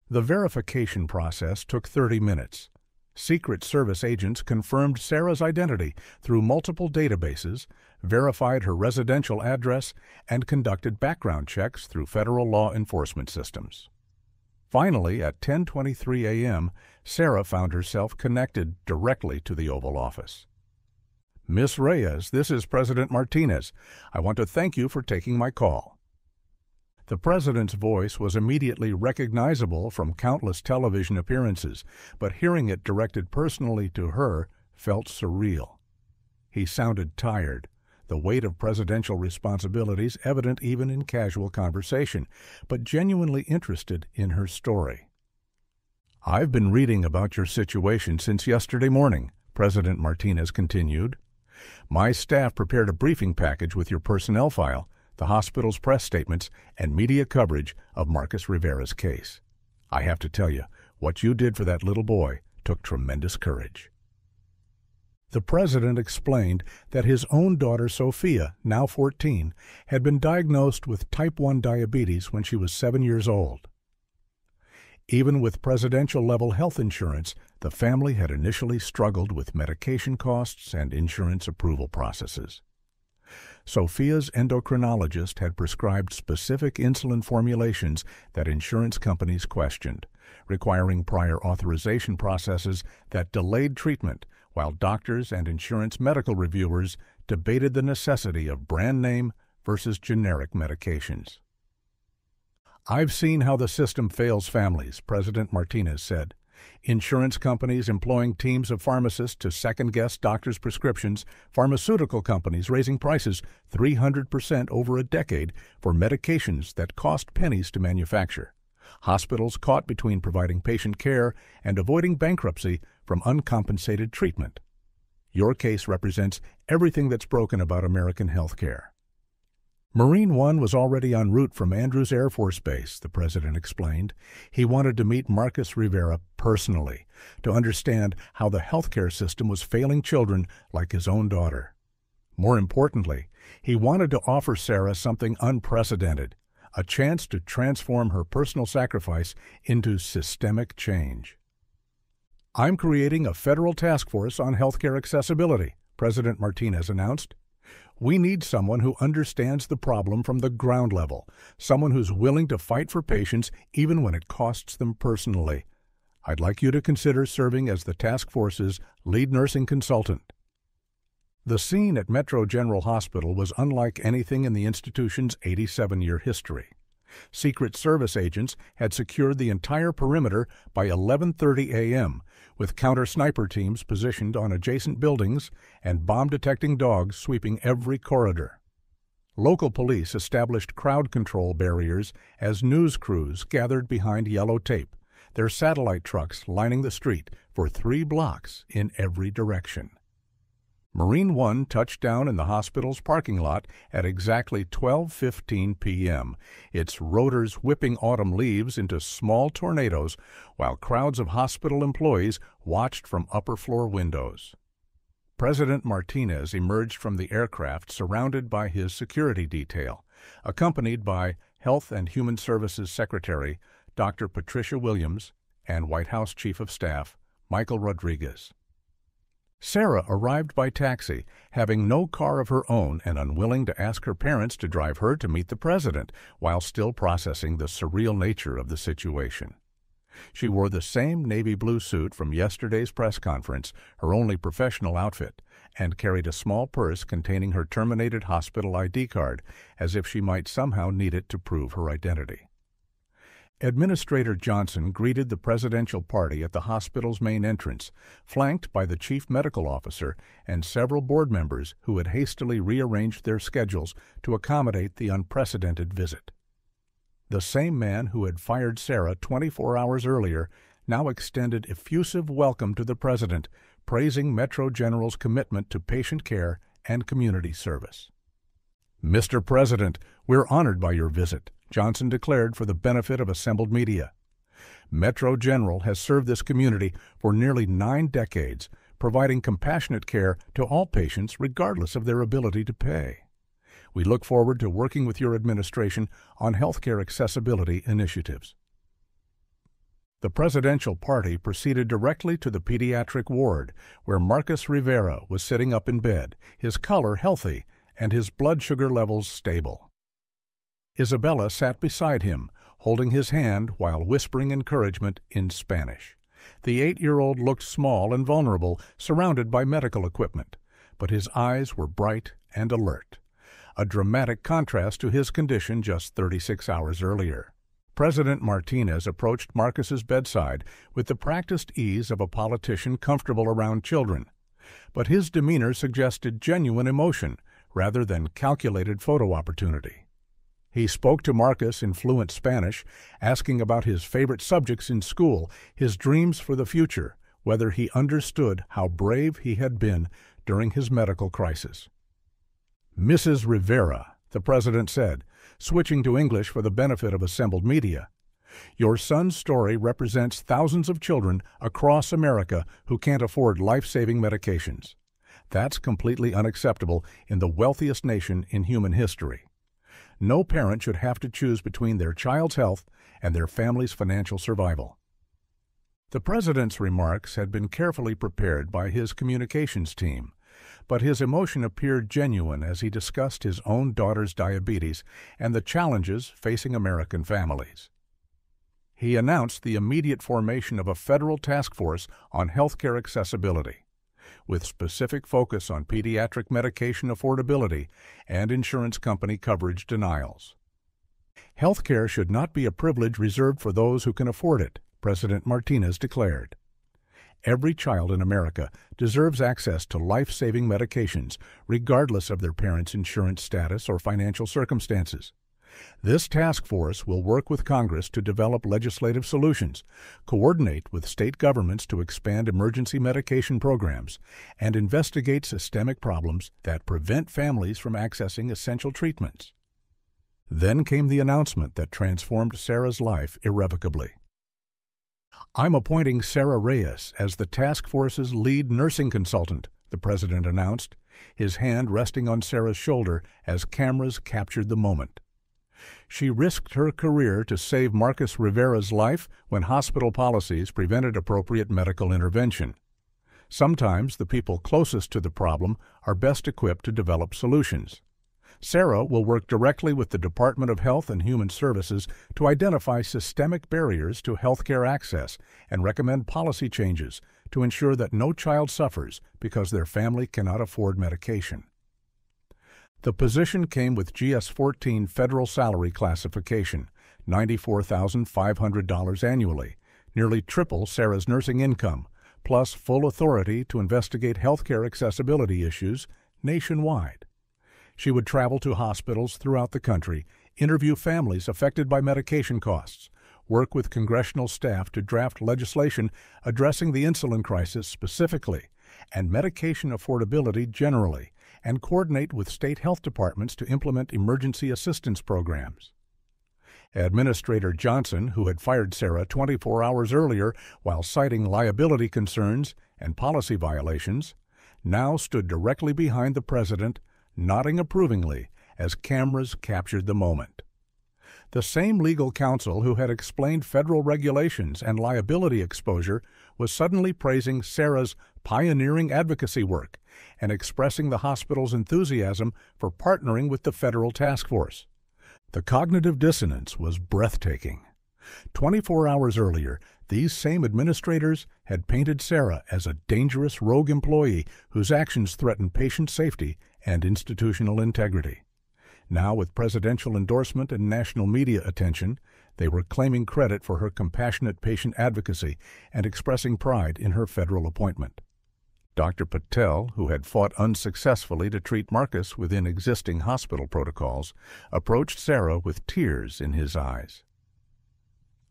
Speaker 1: The verification process took 30 minutes. Secret Service agents confirmed Sarah's identity through multiple databases, verified her residential address, and conducted background checks through federal law enforcement systems. Finally, at 10:23 a.m., Sarah found herself connected directly to the Oval Office. "Miss Reyes, this is President Martinez. I want to thank you for taking my call." The president's voice was immediately recognizable from countless television appearances, but hearing it directed personally to her felt surreal. He sounded tired, the weight of presidential responsibilities evident even in casual conversation, but genuinely interested in her story. "I've been reading about your situation since yesterday morning," President Martinez continued. "My staff prepared a briefing package with your personnel file, the hospital's press statements, and media coverage of Marcus Rivera's case. I have to tell you, what you did for that little boy took tremendous courage." The president explained that his own daughter Sophia, now 14, had been diagnosed with type 1 diabetes when she was 7 years old. Even with presidential-level health insurance, the family had initially struggled with medication costs and insurance approval processes. Sophia's endocrinologist had prescribed specific insulin formulations that insurance companies questioned, requiring prior authorization processes that delayed treatment, while doctors and insurance medical reviewers debated the necessity of brand name versus generic medications. "I've seen how the system fails families," President Martinez said. "Insurance companies employing teams of pharmacists to second-guess doctors' prescriptions, pharmaceutical companies raising prices 300% over a decade for medications that cost pennies to manufacture, hospitals caught between providing patient care and avoiding bankruptcy from uncompensated treatment. Your case represents everything that's broken about American health care." Marine One was already en route from Andrews Air Force Base, the president explained. He wanted to meet Marcus Rivera personally, to understand how the healthcare system was failing children like his own daughter. More importantly, he wanted to offer Sarah something unprecedented, a chance to transform her personal sacrifice into systemic change. "I'm creating a federal task force on healthcare accessibility," President Martinez announced. We need someone who understands the problem from the ground level, someone who's willing to fight for patients even when it costs them personally. I'd like you to consider serving as the task force's lead nursing consultant. The scene at Metro General Hospital was unlike anything in the institution's 87-year history. Secret Service agents had secured the entire perimeter by 11:30 a.m., with counter-sniper teams positioned on adjacent buildings and bomb-detecting dogs sweeping every corridor. Local police established crowd control barriers as news crews gathered behind yellow tape, their satellite trucks lining the street for 3 blocks in every direction. Marine One touched down in the hospital's parking lot at exactly 12:15 p.m., its rotors whipping autumn leaves into small tornadoes while crowds of hospital employees watched from upper-floor windows. President Martinez emerged from the aircraft surrounded by his security detail, accompanied by Health and Human Services Secretary Dr. Patricia Williams and White House Chief of Staff Michael Rodriguez. Sarah arrived by taxi, having no car of her own and unwilling to ask her parents to drive her to meet the president while still processing the surreal nature of the situation. She wore the same navy blue suit from yesterday's press conference, her only professional outfit, and carried a small purse containing her terminated hospital ID card, as if she might somehow need it to prove her identity. Administrator Johnson greeted the presidential party at the hospital's main entrance, flanked by the chief medical officer and several board members who had hastily rearranged their schedules to accommodate the unprecedented visit. The same man who had fired Sarah 24 hours earlier now extended effusive welcome to the president, praising Metro General's commitment to patient care and community service. "Mr. President, we're honored by your visit," Johnson declared for the benefit of assembled media. Metro General has served this community for nearly 9 decades, providing compassionate care to all patients regardless of their ability to pay. We look forward to working with your administration on healthcare accessibility initiatives. The presidential party proceeded directly to the pediatric ward, where Marcus Rivera was sitting up in bed, his color healthy and his blood sugar levels stable. Isabella sat beside him, holding his hand while whispering encouragement in Spanish. The 8-year-old looked small and vulnerable, surrounded by medical equipment, but his eyes were bright and alert, a dramatic contrast to his condition just 36 hours earlier. President Martinez approached Marcus's bedside with the practiced ease of a politician comfortable around children, but his demeanor suggested genuine emotion rather than calculated photo opportunity. He spoke to Marcus in fluent Spanish, asking about his favorite subjects in school, his dreams for the future, whether he understood how brave he had been during his medical crisis. "Mrs. Rivera," the president said, switching to English for the benefit of assembled media, "your son's story represents thousands of children across America who can't afford life-saving medications. That's completely unacceptable in the wealthiest nation in human history. No parent should have to choose between their child's health and their family's financial survival." The president's remarks had been carefully prepared by his communications team, but his emotion appeared genuine as he discussed his own daughter's diabetes and the challenges facing American families. He announced the immediate formation of a federal task force on healthcare accessibility, with specific focus on pediatric medication affordability and insurance company coverage denials. "Healthcare should not be a privilege reserved for those who can afford it," President Martinez declared. "Every child in America deserves access to life-saving medications, regardless of their parents' insurance status or financial circumstances. This task force will work with Congress to develop legislative solutions, coordinate with state governments to expand emergency medication programs, and investigate systemic problems that prevent families from accessing essential treatments." Then came the announcement that transformed Sarah's life irrevocably. "I'm appointing Sarah Reyes as the task force's lead nursing consultant," the president announced, his hand resting on Sarah's shoulder as cameras captured the moment. She risked her career to save Marcus Rivera's life when hospital policies prevented appropriate medical intervention. Sometimes the people closest to the problem are best equipped to develop solutions. Sarah will work directly with the Department of Health and Human Services to identify systemic barriers to healthcare access and recommend policy changes to ensure that no child suffers because their family cannot afford medication. The position came with GS-14 federal salary classification, $94,500 annually, nearly triple Sarah's nursing income, plus full authority to investigate healthcare accessibility issues nationwide. She would travel to hospitals throughout the country, interview families affected by medication costs, work with congressional staff to draft legislation addressing the insulin crisis specifically, and medication affordability generally, and coordinate with state health departments to implement emergency assistance programs. Administrator Johnson, who had fired Sarah 24 hours earlier while citing liability concerns and policy violations, now stood directly behind the president, nodding approvingly as cameras captured the moment. The same legal counsel who had explained federal regulations and liability exposure was suddenly praising Sarah's pioneering advocacy work and expressing the hospital's enthusiasm for partnering with the federal task force. The cognitive dissonance was breathtaking. 24 hours earlier, these same administrators had painted Sarah as a dangerous rogue employee whose actions threatened patient safety and institutional integrity. Now, with presidential endorsement and national media attention, they were claiming credit for her compassionate patient advocacy and expressing pride in her federal appointment. Dr. Patel, who had fought unsuccessfully to treat Marcus within existing hospital protocols, approached Sarah with tears in his eyes.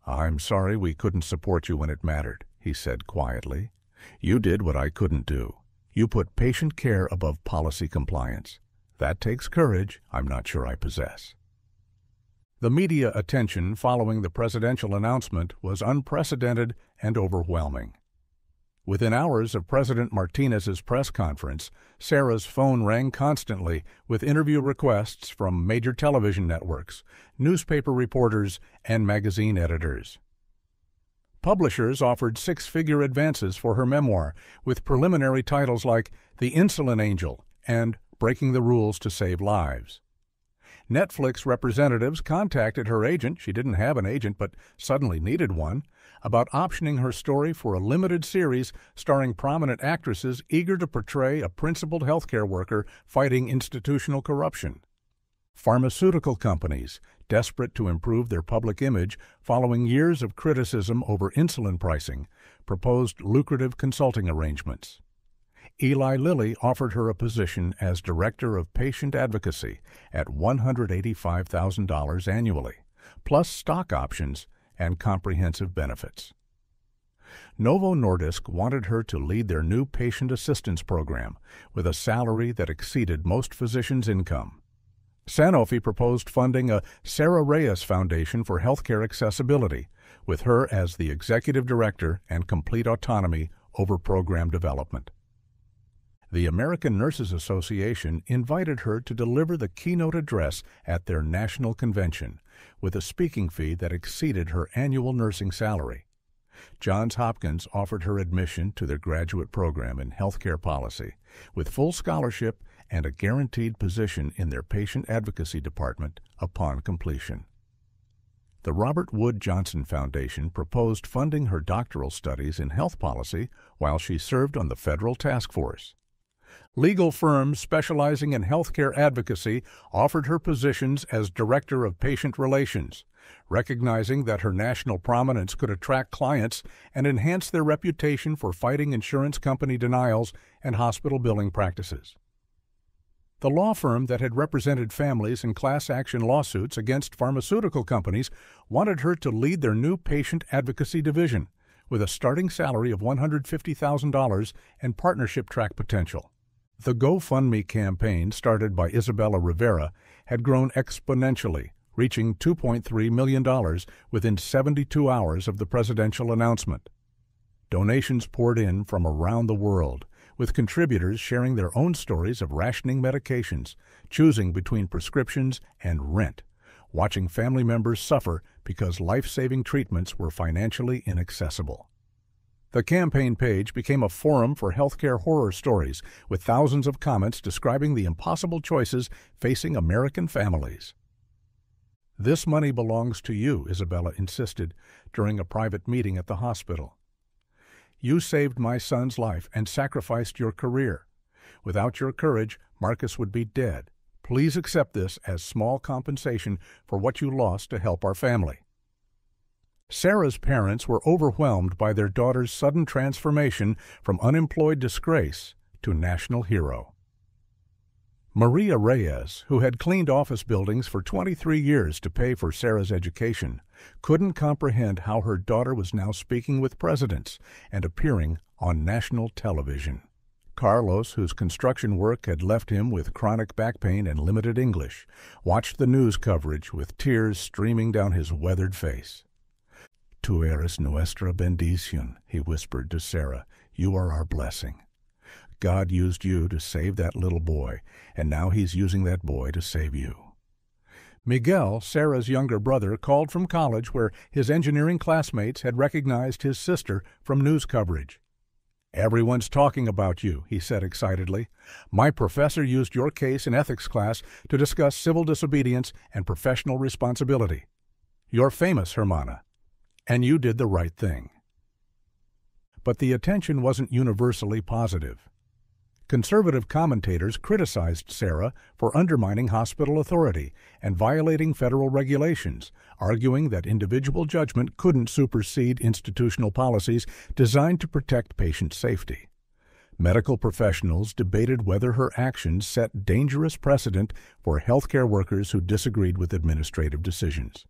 Speaker 1: "I'm sorry we couldn't support you when it mattered," he said quietly. "You did what I couldn't do. You put patient care above policy compliance. That takes courage I'm not sure I possess." The media attention following the presidential announcement was unprecedented and overwhelming. Within hours of President Martinez's press conference, Sarah's phone rang constantly with interview requests from major television networks, newspaper reporters, and magazine editors. Publishers offered six-figure advances for her memoir, with preliminary titles like The Insulin Angel and Breaking the Rules to Save Lives. Netflix representatives contacted her agent — she didn't have an agent but suddenly needed one — about optioning her story for a limited series starring prominent actresses eager to portray a principled healthcare worker fighting institutional corruption. Pharmaceutical companies, desperate to improve their public image following years of criticism over insulin pricing, proposed lucrative consulting arrangements. Eli Lilly offered her a position as Director of Patient Advocacy at $185,000 annually, plus stock options and comprehensive benefits. Novo Nordisk wanted her to lead their new patient assistance program with a salary that exceeded most physicians' income. Sanofi proposed funding a Sarah Reyes Foundation for Healthcare Accessibility, with her as the executive director and complete autonomy over program development. The American Nurses Association invited her to deliver the keynote address at their national convention, with a speaking fee that exceeded her annual nursing salary. Johns Hopkins offered her admission to their graduate program in healthcare policy, with full scholarship and a guaranteed position in their patient advocacy department upon completion. The Robert Wood Johnson Foundation proposed funding her doctoral studies in health policy while she served on the federal task force. Legal firms specializing in healthcare advocacy offered her positions as Director of Patient Relations, recognizing that her national prominence could attract clients and enhance their reputation for fighting insurance company denials and hospital billing practices. The law firm that had represented families in class action lawsuits against pharmaceutical companies wanted her to lead their new patient advocacy division, with a starting salary of $150,000 and partnership track potential. The GoFundMe campaign, started by Isabella Rivera, had grown exponentially, reaching $2.3 million within 72 hours of the presidential announcement. Donations poured in from around the world, with contributors sharing their own stories of rationing medications, choosing between prescriptions and rent, watching family members suffer because life-saving treatments were financially inaccessible. The campaign page became a forum for healthcare horror stories, with thousands of comments describing the impossible choices facing American families. "This money belongs to you," Isabella insisted during a private meeting at the hospital. "You saved my son's life and sacrificed your career. Without your courage, Marcus would be dead. Please accept this as small compensation for what you lost to help our family." Sarah's parents were overwhelmed by their daughter's sudden transformation from unemployed disgrace to national hero. Maria Reyes, who had cleaned office buildings for 23 years to pay for Sarah's education, couldn't comprehend how her daughter was now speaking with presidents and appearing on national television. Carlos, whose construction work had left him with chronic back pain and limited English, watched the news coverage with tears streaming down his weathered face. "Tu eres nuestra bendición," he whispered to Sarah. "You are our blessing. God used you to save that little boy, and now he's using that boy to save you." Miguel, Sarah's younger brother, called from college where his engineering classmates had recognized his sister from news coverage. "Everyone's talking about you," he said excitedly. "My professor used your case in ethics class to discuss civil disobedience and professional responsibility. You're famous, Hermana, and you did the right thing." But the attention wasn't universally positive. Conservative commentators criticized Sarah for undermining hospital authority and violating federal regulations, arguing that individual judgment couldn't supersede institutional policies designed to protect patient safety. Medical professionals debated whether her actions set dangerous precedent for healthcare workers who disagreed with administrative decisions.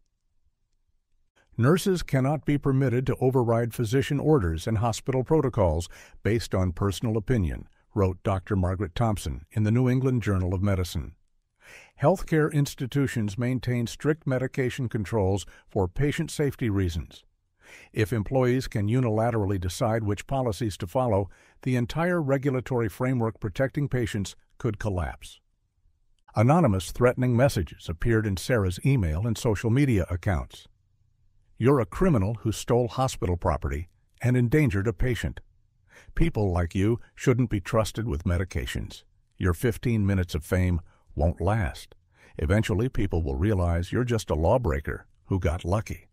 Speaker 1: "Nurses cannot be permitted to override physician orders and hospital protocols based on personal opinion," wrote Dr. Margaret Thompson in the New England Journal of Medicine. "Healthcare institutions maintain strict medication controls for patient safety reasons. If employees can unilaterally decide which policies to follow, the entire regulatory framework protecting patients could collapse." Anonymous threatening messages appeared in Sarah's email and social media accounts. "You're a criminal who stole hospital property and endangered a patient. People like you shouldn't be trusted with medications. Your 15 minutes of fame won't last. Eventually, people will realize you're just a lawbreaker who got lucky."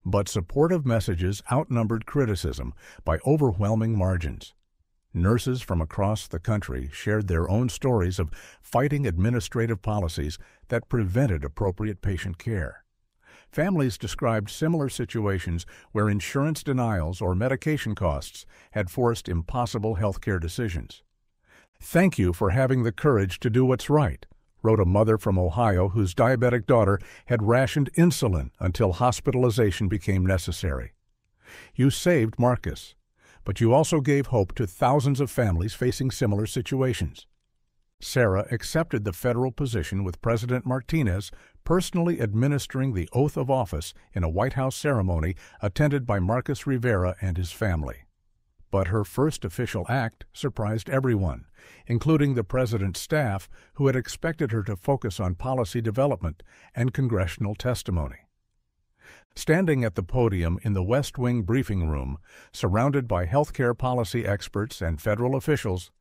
Speaker 1: But supportive messages outnumbered criticism by overwhelming margins. Nurses from across the country shared their own stories of fighting administrative policies that prevented appropriate patient care. Families described similar situations where insurance denials or medication costs had forced impossible healthcare decisions. "Thank you for having the courage to do what's right," wrote a mother from Ohio whose diabetic daughter had rationed insulin until hospitalization became necessary. "You saved Marcus, but you also gave hope to thousands of families facing similar situations." Sarah accepted the federal position with President Martinez personally administering the oath of office in a White House ceremony attended by Marcus Rivera and his family. But her first official act surprised everyone, including the president's staff, who had expected her to focus on policy development and congressional testimony. Standing at the podium in the West Wing briefing room, surrounded by healthcare policy experts and federal officials,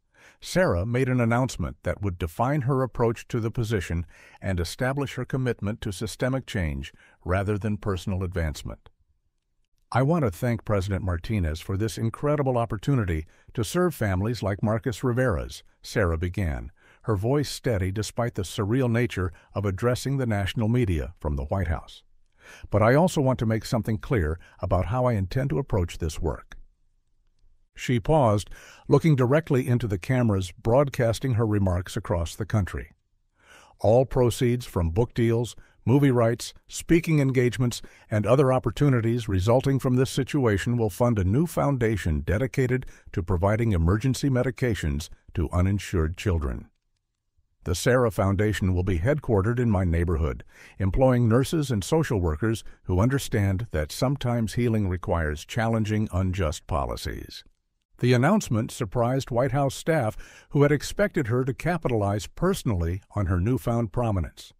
Speaker 1: Sarah made an announcement that would define her approach to the position and establish her commitment to systemic change rather than personal advancement. "I want to thank President Martinez for this incredible opportunity to serve families like Marcus Rivera's," Sarah began, her voice steady despite the surreal nature of addressing the national media from the White House. "But I also want to make something clear about how I intend to approach this work." She paused, looking directly into the cameras broadcasting her remarks across the country. "All proceeds from book deals, movie rights, speaking engagements, and other opportunities resulting from this situation will fund a new foundation dedicated to providing emergency medications to uninsured children. The Sarah Foundation will be headquartered in my neighborhood, employing nurses and social workers who understand that sometimes healing requires challenging, unjust policies." The announcement surprised White House staff who had expected her to capitalize personally on her newfound prominence.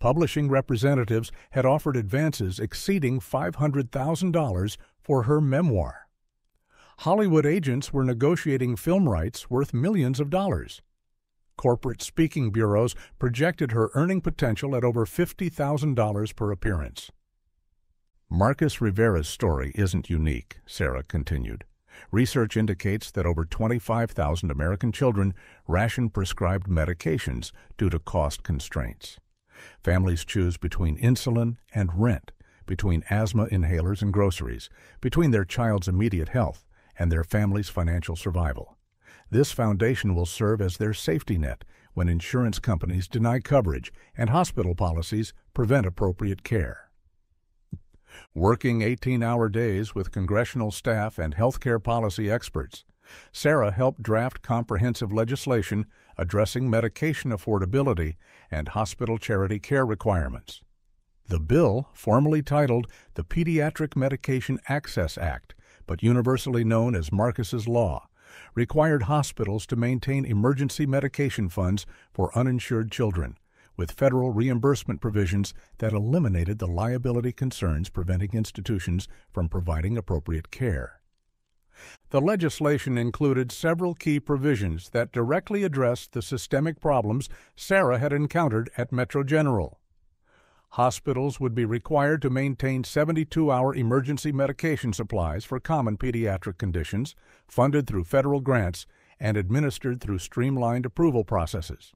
Speaker 1: Publishing representatives had offered advances exceeding $500,000 for her memoir. Hollywood agents were negotiating film rights worth millions of dollars. Corporate speaking bureaus projected her earning potential at over $50,000 per appearance. Marcus Rivera's story isn't unique, Sarah continued. Research indicates that over 25,000 American children ration prescribed medications due to cost constraints. Families choose between insulin and rent, between asthma inhalers and groceries, between their child's immediate health and their family's financial survival. This foundation will serve as their safety net when insurance companies deny coverage and hospital policies prevent appropriate care. Working 18-hour days with congressional staff and healthcare policy experts, Sarah helped draft comprehensive legislation addressing medication affordability and hospital charity care requirements. The bill, formally titled the Pediatric Medication Access Act, but universally known as Marcus's Law, required hospitals to maintain emergency medication funds for uninsured children, with federal reimbursement provisions that eliminated the liability concerns preventing institutions from providing appropriate care. The legislation included several key provisions that directly addressed the systemic problems Sarah had encountered at Metro General. Hospitals would be required to maintain 72-hour emergency medication supplies for common pediatric conditions, funded through federal grants and administered through streamlined approval processes.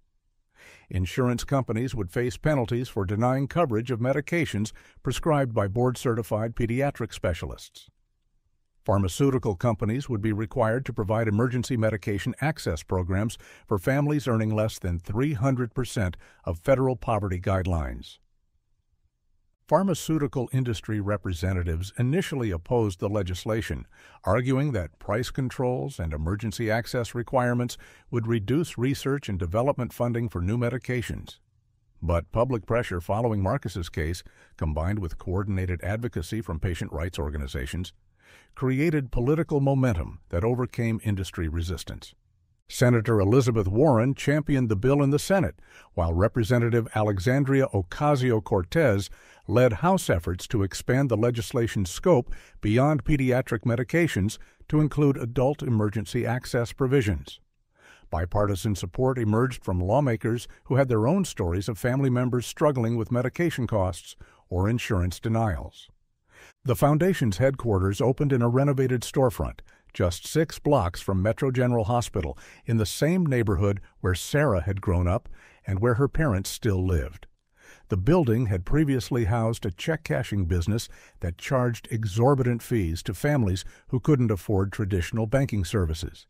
Speaker 1: Insurance companies would face penalties for denying coverage of medications prescribed by board-certified pediatric specialists. Pharmaceutical companies would be required to provide emergency medication access programs for families earning less than 300% of federal poverty guidelines. Pharmaceutical industry representatives initially opposed the legislation, arguing that price controls and emergency access requirements would reduce research and development funding for new medications. But public pressure following Marcus's case, combined with coordinated advocacy from patient rights organizations, created political momentum that overcame industry resistance. Senator Elizabeth Warren championed the bill in the Senate, while Representative Alexandria Ocasio-Cortez led House efforts to expand the legislation's scope beyond pediatric medications to include adult emergency access provisions. Bipartisan support emerged from lawmakers who had their own stories of family members struggling with medication costs or insurance denials. The foundation's headquarters opened in a renovated storefront, just 6 blocks from Metro General Hospital, in the same neighborhood where Sarah had grown up and where her parents still lived. The building had previously housed a check-cashing business that charged exorbitant fees to families who couldn't afford traditional banking services.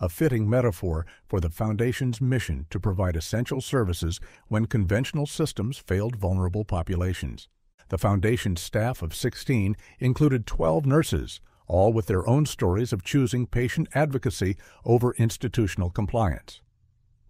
Speaker 1: A fitting metaphor for the foundation's mission to provide essential services when conventional systems failed vulnerable populations. The foundation's staff of 16 included 12 nurses, all with their own stories of choosing patient advocacy over institutional compliance.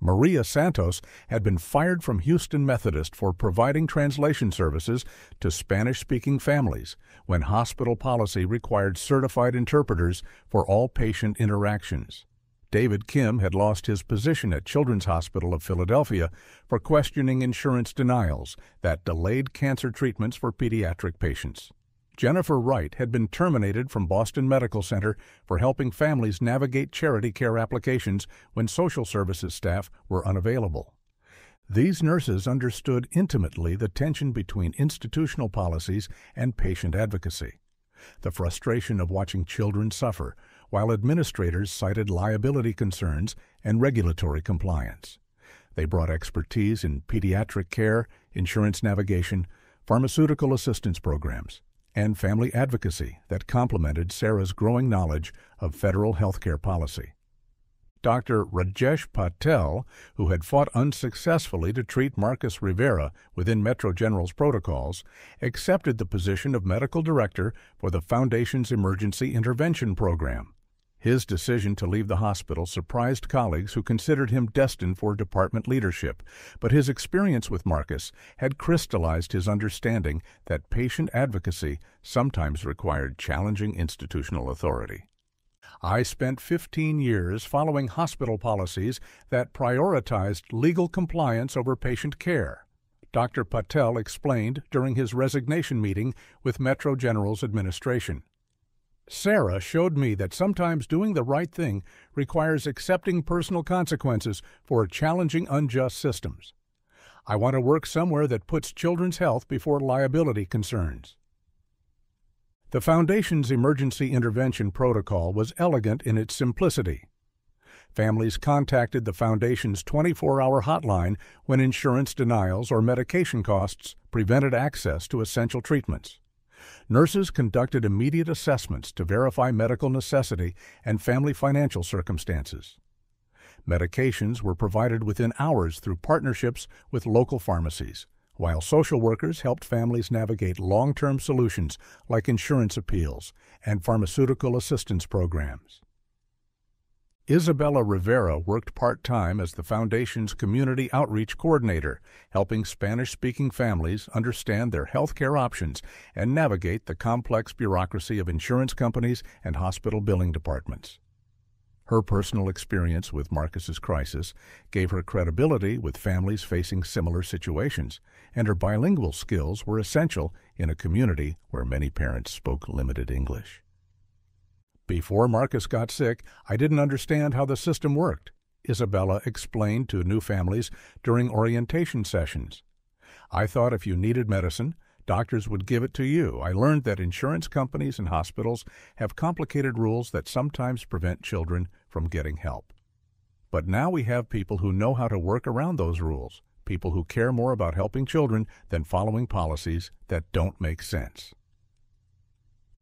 Speaker 1: Maria Santos had been fired from Houston Methodist for providing translation services to Spanish-speaking families when hospital policy required certified interpreters for all patient interactions. David Kim had lost his position at Children's Hospital of Philadelphia for questioning insurance denials that delayed cancer treatments for pediatric patients. Jennifer Wright had been terminated from Boston Medical Center for helping families navigate charity care applications when social services staff were unavailable. These nurses understood intimately the tension between institutional policies and patient advocacy, the frustration of watching children suffer, while administrators cited liability concerns and regulatory compliance. They brought expertise in pediatric care, insurance navigation, pharmaceutical assistance programs, and family advocacy that complemented Sarah's growing knowledge of federal healthcare policy. Dr. Rajesh Patel, who had fought unsuccessfully to treat Marcus Rivera within Metro General's protocols, accepted the position of medical director for the Foundation's Emergency Intervention Program. His decision to leave the hospital surprised colleagues who considered him destined for department leadership, but his experience with Marcus had crystallized his understanding that patient advocacy sometimes required challenging institutional authority. I spent 15 years following hospital policies that prioritized legal compliance over patient care, Dr. Patel explained during his resignation meeting with Metro General's administration. Sarah showed me that sometimes doing the right thing requires accepting personal consequences for challenging unjust systems. I want to work somewhere that puts children's health before liability concerns. The Foundation's emergency intervention protocol was elegant in its simplicity. Families contacted the Foundation's 24-hour hotline when insurance denials or medication costs prevented access to essential treatments. Nurses conducted immediate assessments to verify medical necessity and family financial circumstances. Medications were provided within hours through partnerships with local pharmacies, while social workers helped families navigate long-term solutions like insurance appeals and pharmaceutical assistance programs. Isabella Rivera worked part-time as the Foundation's community outreach coordinator, helping Spanish-speaking families understand their health care options and navigate the complex bureaucracy of insurance companies and hospital billing departments. Her personal experience with Marcus's crisis gave her credibility with families facing similar situations, and her bilingual skills were essential in a community where many parents spoke limited English. Before Marcus got sick, I didn't understand how the system worked, Isabella explained to new families during orientation sessions. I thought if you needed medicine, doctors would give it to you. I learned that insurance companies and hospitals have complicated rules that sometimes prevent children from getting help. But now we have people who know how to work around those rules, people who care more about helping children than following policies that don't make sense.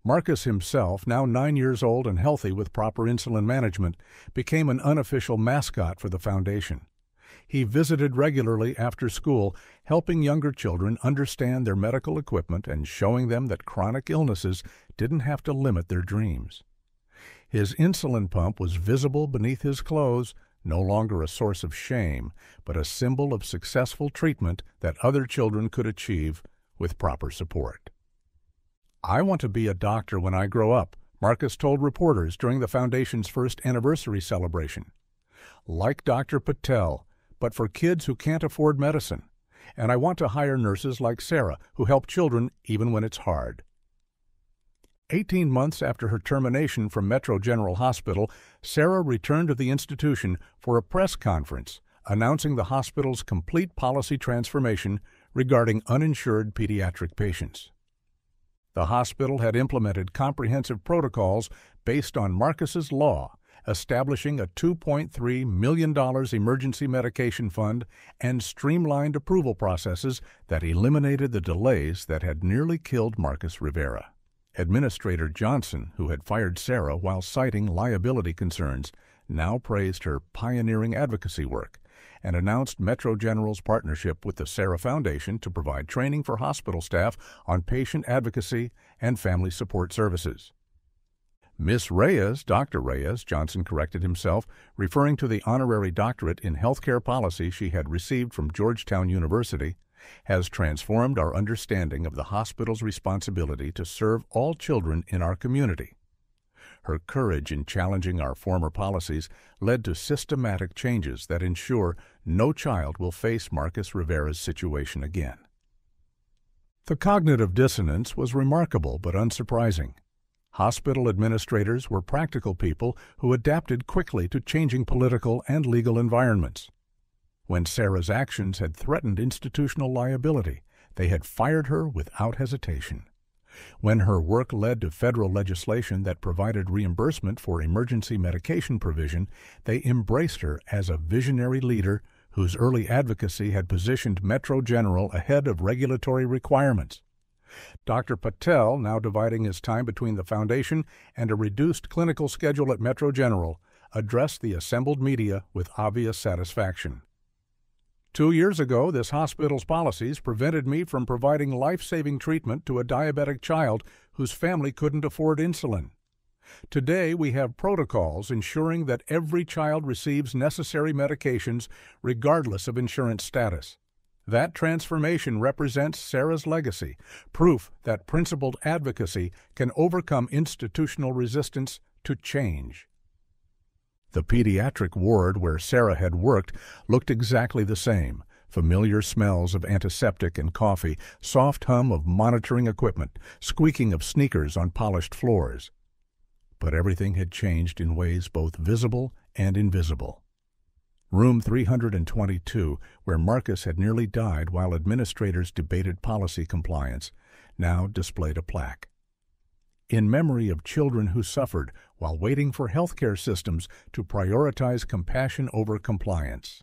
Speaker 1: Marcus himself, now 9 years old and healthy with proper insulin management, became an unofficial mascot for the Foundation. He visited regularly after school, helping younger children understand their medical equipment and showing them that chronic illnesses didn't have to limit their dreams. His insulin pump was visible beneath his clothes, no longer a source of shame, but a symbol of successful treatment that other children could achieve with proper support. I want to be a doctor when I grow up, Marcus told reporters during the Foundation's first anniversary celebration. Like Dr. Patel, but for kids who can't afford medicine. And I want to hire nurses like Sarah who help children even when it's hard. 18 months after her termination from Metro General Hospital, Sarah returned to the institution for a press conference announcing the hospital's complete policy transformation regarding uninsured pediatric patients. The hospital had implemented comprehensive protocols based on Marcus's law, establishing a $2.3 million emergency medication fund and streamlined approval processes that eliminated the delays that had nearly killed Marcus Rivera. Administrator Johnson, who had fired Sarah while citing liability concerns, now praised her pioneering advocacy work and announced Metro General's partnership with the Sarah Foundation to provide training for hospital staff on patient advocacy and family support services. Miss Reyes, Dr. Reyes, Johnson corrected himself, referring to the honorary doctorate in healthcare policy she had received from Georgetown University, has transformed our understanding of the hospital's responsibility to serve all children in our community. Her courage in challenging our former policies led to systematic changes that ensure no child will face Marcus Rivera's situation again. The cognitive dissonance was remarkable but unsurprising. Hospital administrators were practical people who adapted quickly to changing political and legal environments. When Sarah's actions had threatened institutional liability, they had fired her without hesitation. When her work led to federal legislation that provided reimbursement for emergency medication provision, they embraced her as a visionary leader whose early advocacy had positioned Metro General ahead of regulatory requirements. Dr. Patel, now dividing his time between the Foundation and a reduced clinical schedule at Metro General, addressed the assembled media with obvious satisfaction. 2 years ago, this hospital's policies prevented me from providing life-saving treatment to a diabetic child whose family couldn't afford insulin. Today, we have protocols ensuring that every child receives necessary medications regardless of insurance status. That transformation represents Sarah's legacy, proof that principled advocacy can overcome institutional resistance to change. The pediatric ward where Sarah had worked looked exactly the same. Familiar smells of antiseptic and coffee, soft hum of monitoring equipment, squeaking of sneakers on polished floors. But everything had changed in ways both visible and invisible. Room 322, where Marcus had nearly died while administrators debated policy compliance, now displayed a plaque. In memory of children who suffered while waiting for healthcare systems to prioritize compassion over compliance.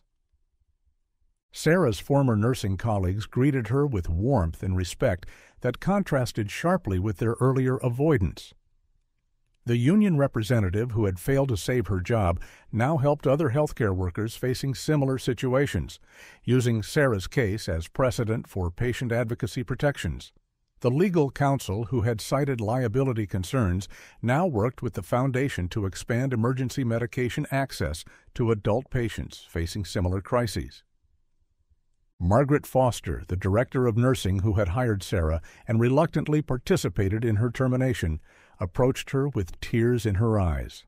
Speaker 1: Sarah's former nursing colleagues greeted her with warmth and respect that contrasted sharply with their earlier avoidance. The union representative who had failed to save her job now helped other healthcare workers facing similar situations, using Sarah's case as precedent for patient advocacy protections. The legal counsel who had cited liability concerns now worked with the foundation to expand emergency medication access to adult patients facing similar crises. Margaret Foster, the director of nursing who had hired Sarah and reluctantly participated in her termination, approached her with tears in her eyes.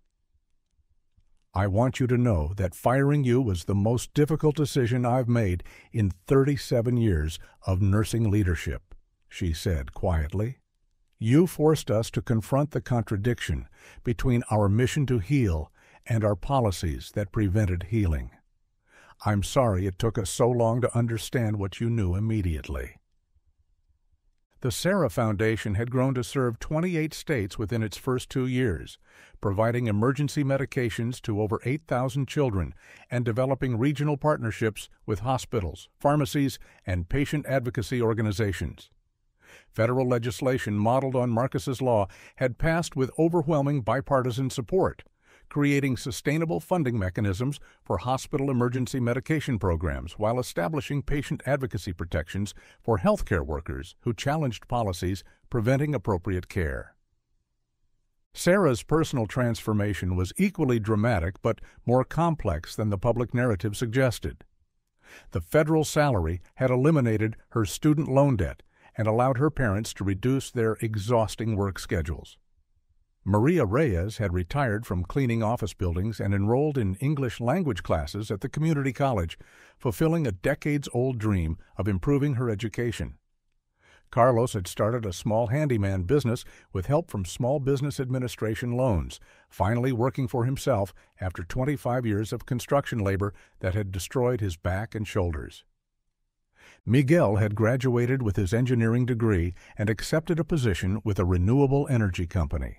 Speaker 1: "I want you to know that firing you was the most difficult decision I've made in 37 years of nursing leadership," she said quietly. "You forced us to confront the contradiction between our mission to heal and our policies that prevented healing. I'm sorry it took us so long to understand what you knew immediately." The Sarah Foundation had grown to serve 28 states within its first 2 years, providing emergency medications to over 8,000 children and developing regional partnerships with hospitals, pharmacies, and patient advocacy organizations. Federal legislation modeled on Marcus's law had passed with overwhelming bipartisan support, creating sustainable funding mechanisms for hospital emergency medication programs while establishing patient advocacy protections for healthcare workers who challenged policies preventing appropriate care. Sarah's personal transformation was equally dramatic but more complex than the public narrative suggested. The federal salary had eliminated her student loan debt and allowed her parents to reduce their exhausting work schedules. Maria Reyes had retired from cleaning office buildings and enrolled in English language classes at the community college, fulfilling a decades-old dream of improving her education. Carlos had started a small handyman business with help from Small Business Administration loans, finally working for himself after 25 years of construction labor that had destroyed his back and shoulders. Miguel had graduated with his engineering degree and accepted a position with a renewable energy company.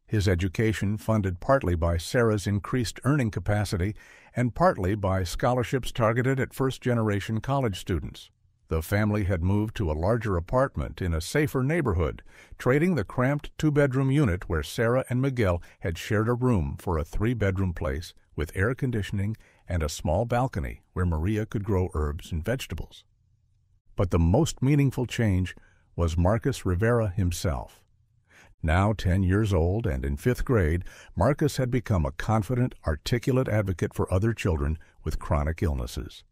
Speaker 1: His education funded partly by Sarah's increased earning capacity and partly by scholarships targeted at first-generation college students. The family had moved to a larger apartment in a safer neighborhood, trading the cramped 2-bedroom unit where Sarah and Miguel had shared a room for a 3-bedroom place with air conditioning and a small balcony where Maria could grow herbs and vegetables. But the most meaningful change was Marcus Rivera himself. Now 10 years old and in 5th grade, Marcus had become a confident, articulate advocate for other children with chronic illnesses.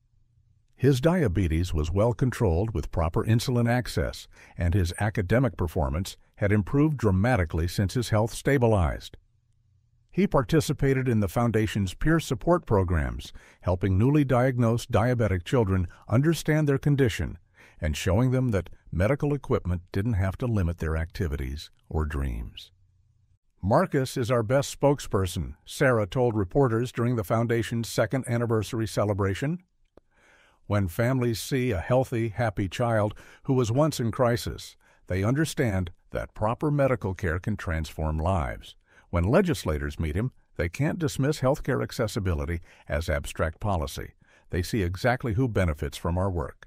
Speaker 1: His diabetes was well controlled with proper insulin access, and his academic performance had improved dramatically since his health stabilized. He participated in the Foundation's peer support programs, helping newly diagnosed diabetic children understand their condition and showing them that medical equipment didn't have to limit their activities or dreams. "Marcus is our best spokesperson," Sarah told reporters during the Foundation's 2nd anniversary celebration. "When families see a healthy, happy child who was once in crisis, they understand that proper medical care can transform lives. When legislators meet him, they can't dismiss healthcare accessibility as abstract policy. They see exactly who benefits from our work."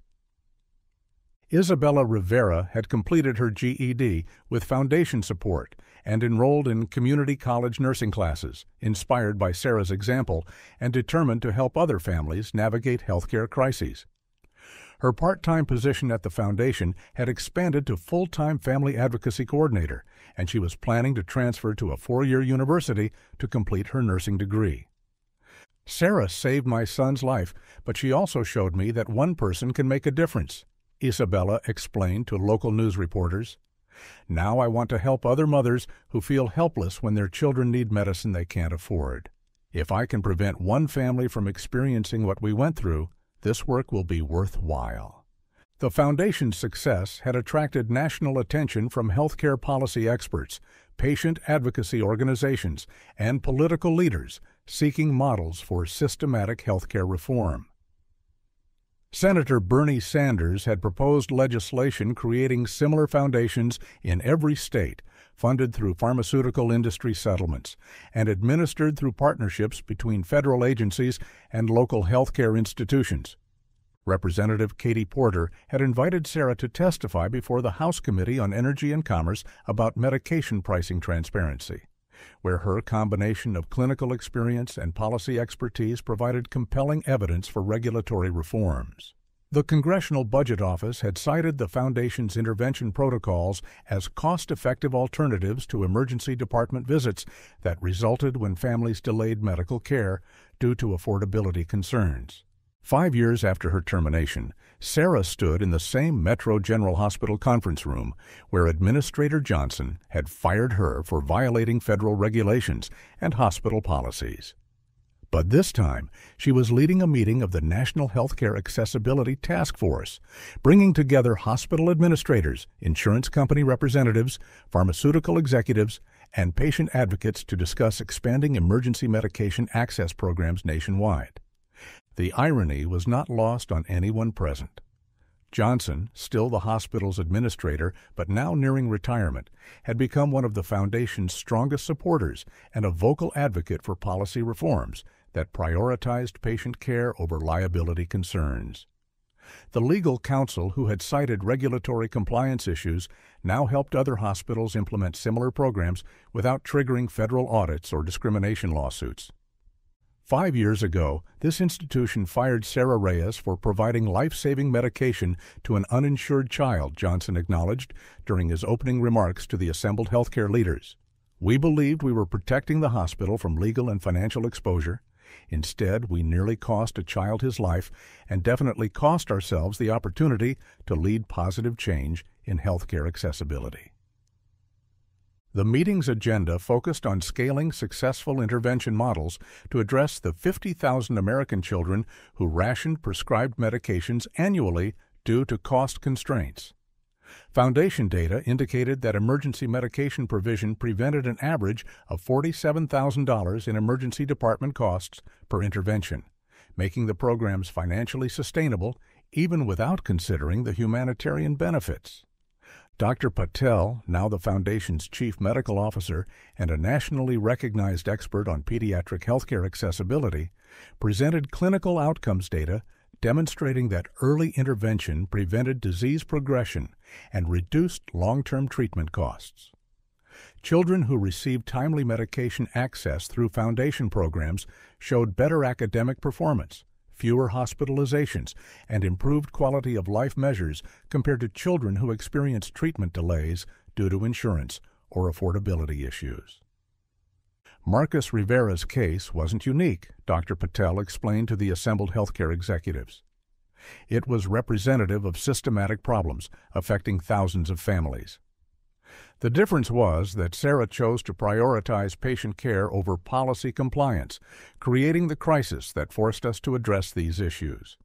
Speaker 1: Isabella Rivera had completed her GED with Foundation support and enrolled in community college nursing classes, inspired by Sarah's example and determined to help other families navigate healthcare crises. Her part-time position at the Foundation had expanded to full-time family advocacy coordinator, and she was planning to transfer to a 4-year university to complete her nursing degree. "Sarah saved my son's life, but she also showed me that one person can make a difference," Isabella explained to local news reporters. "Now I want to help other mothers who feel helpless when their children need medicine they can't afford. If I can prevent one family from experiencing what we went through, this work will be worthwhile." The foundation's success had attracted national attention from healthcare policy experts, patient advocacy organizations, and political leaders seeking models for systematic healthcare reform. Senator Bernie Sanders had proposed legislation creating similar foundations in every state, funded through pharmaceutical industry settlements, and administered through partnerships between federal agencies and local healthcare institutions. Representative Katie Porter had invited Sarah to testify before the House Committee on Energy and Commerce about medication pricing transparency, where her combination of clinical experience and policy expertise provided compelling evidence for regulatory reforms. The Congressional Budget Office had cited the Foundation's intervention protocols as cost-effective alternatives to emergency department visits that resulted when families delayed medical care due to affordability concerns. 5 years after her termination, Sarah stood in the same Metro General Hospital conference room where Administrator Johnson had fired her for violating federal regulations and hospital policies. But this time, she was leading a meeting of the National Healthcare Accessibility Task Force, bringing together hospital administrators, insurance company representatives, pharmaceutical executives, and patient advocates to discuss expanding emergency medication access programs nationwide. The irony was not lost on anyone present. Johnson, still the hospital's administrator but now nearing retirement, had become one of the Foundation's strongest supporters and a vocal advocate for policy reforms that prioritized patient care over liability concerns. The legal counsel who had cited regulatory compliance issues now helped other hospitals implement similar programs without triggering federal audits or discrimination lawsuits. 5 years ago, this institution fired Sarah Reyes for providing life-saving medication to an uninsured child, Johnson acknowledged during his opening remarks to the assembled healthcare leaders. We believed we were protecting the hospital from legal and financial exposure. Instead, we nearly cost a child his life and definitely cost ourselves the opportunity to lead positive change in healthcare accessibility. The meeting's agenda focused on scaling successful intervention models to address the 50,000 American children who rationed prescribed medications annually due to cost constraints. Foundation data indicated that emergency medication provision prevented an average of $47,000 in emergency department costs per intervention, making the programs financially sustainable even without considering the humanitarian benefits. Dr. Patel, now the Foundation's chief medical officer and a nationally recognized expert on pediatric healthcare accessibility, presented clinical outcomes data demonstrating that early intervention prevented disease progression and reduced long-term treatment costs. Children who received timely medication access through Foundation programs showed better academic performance, fewer hospitalizations, and improved quality of life measures compared to children who experienced treatment delays due to insurance or affordability issues. Marcus Rivera's case wasn't unique, Dr. Patel explained to the assembled healthcare executives. It was representative of systematic problems affecting thousands of families. The difference was that Sarah chose to prioritize patient care over policy compliance, creating the crisis that forced us to address these issues.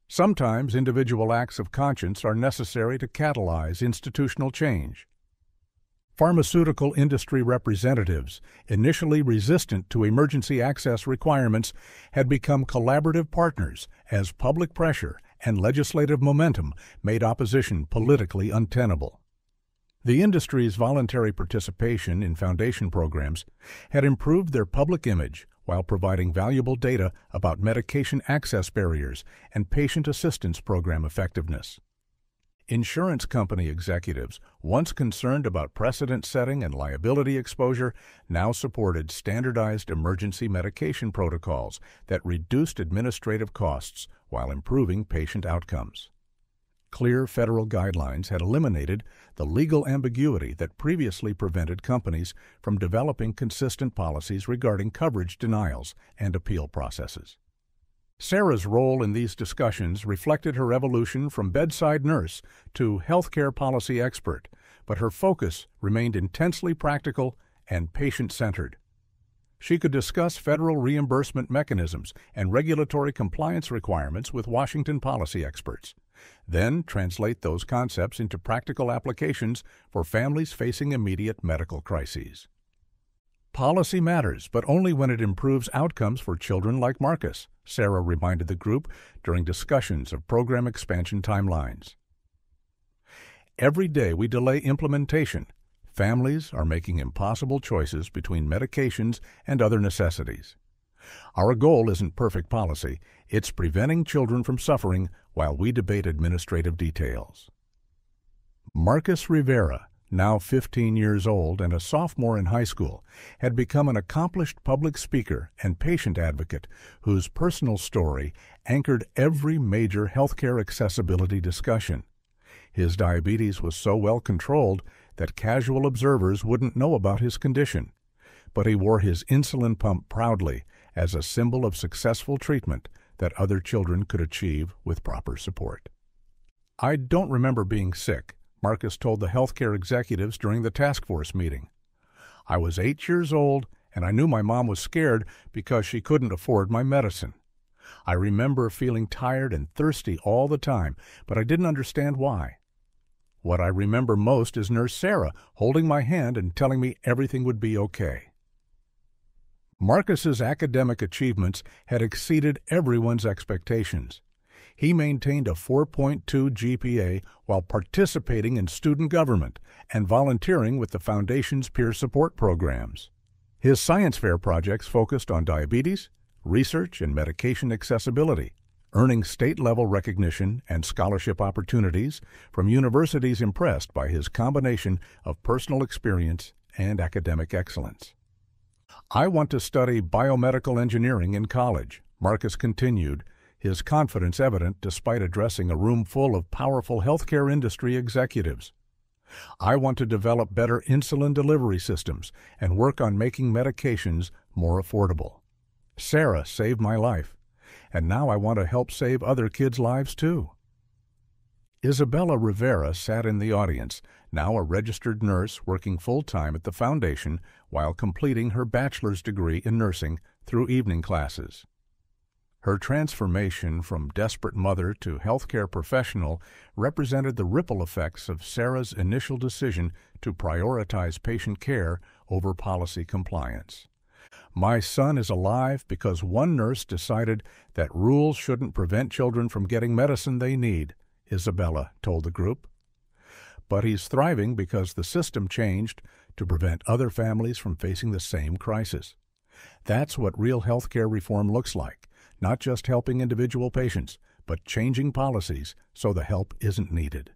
Speaker 1: Sometimes individual acts of conscience are necessary to catalyze institutional change. Pharmaceutical industry representatives, initially resistant to emergency access requirements, had become collaborative partners as public pressure and legislative momentum made opposition politically untenable. The industry's voluntary participation in Foundation programs had improved their public image while providing valuable data about medication access barriers and patient assistance program effectiveness. Insurance company executives, once concerned about precedent setting and liability exposure, now supported standardized emergency medication protocols that reduced administrative costs while improving patient outcomes. Clear federal guidelines had eliminated the legal ambiguity that previously prevented companies from developing consistent policies regarding coverage denials and appeal processes. Sarah's role in these discussions reflected her evolution from bedside nurse to healthcare policy expert, but her focus remained intensely practical and patient-centered. She could discuss federal reimbursement mechanisms and regulatory compliance requirements with Washington policy experts, then translate those concepts into practical applications for families facing immediate medical crises. Policy matters, but only when it improves outcomes for children like Marcus, Sarah reminded the group during discussions of program expansion timelines. Every day we delay implementation. Families are making impossible choices between medications and other necessities. Our goal isn't perfect policy, it's preventing children from suffering while we debate administrative details. Marcus Rivera, now 15 years old and a sophomore in high school, had become an accomplished public speaker and patient advocate whose personal story anchored every major healthcare accessibility discussion. His diabetes was so well controlled that casual observers wouldn't know about his condition, but he wore his insulin pump proudly as a symbol of successful treatment that other children could achieve with proper support. "I don't remember being sick," Marcus told the healthcare executives during the task force meeting. "I was 8 years old, and I knew my mom was scared because she couldn't afford my medicine. I remember feeling tired and thirsty all the time, but I didn't understand why. What I remember most is Nurse Sarah holding my hand and telling me everything would be okay." Marcus's academic achievements had exceeded everyone's expectations. He maintained a 4.2 GPA while participating in student government and volunteering with the Foundation's peer support programs. His science fair projects focused on diabetes, research, and medication accessibility, earning state-level recognition and scholarship opportunities from universities impressed by his combination of personal experience and academic excellence. "I want to study biomedical engineering in college," Marcus continued, his confidence evident despite addressing a room full of powerful healthcare industry executives. "I want to develop better insulin delivery systems and work on making medications more affordable. Sarah saved my life, and now I want to help save other kids' lives too." Isabella Rivera sat in the audience, now a registered nurse working full-time at the Foundation while completing her bachelor's degree in nursing through evening classes. Her transformation from desperate mother to healthcare professional represented the ripple effects of Sarah's initial decision to prioritize patient care over policy compliance. "My son is alive because one nurse decided that rules shouldn't prevent children from getting medicine they need," Isabella told the group. "But he's thriving because the system changed to prevent other families from facing the same crisis. That's what real healthcare reform looks like. Not just helping individual patients, but changing policies so the help isn't needed."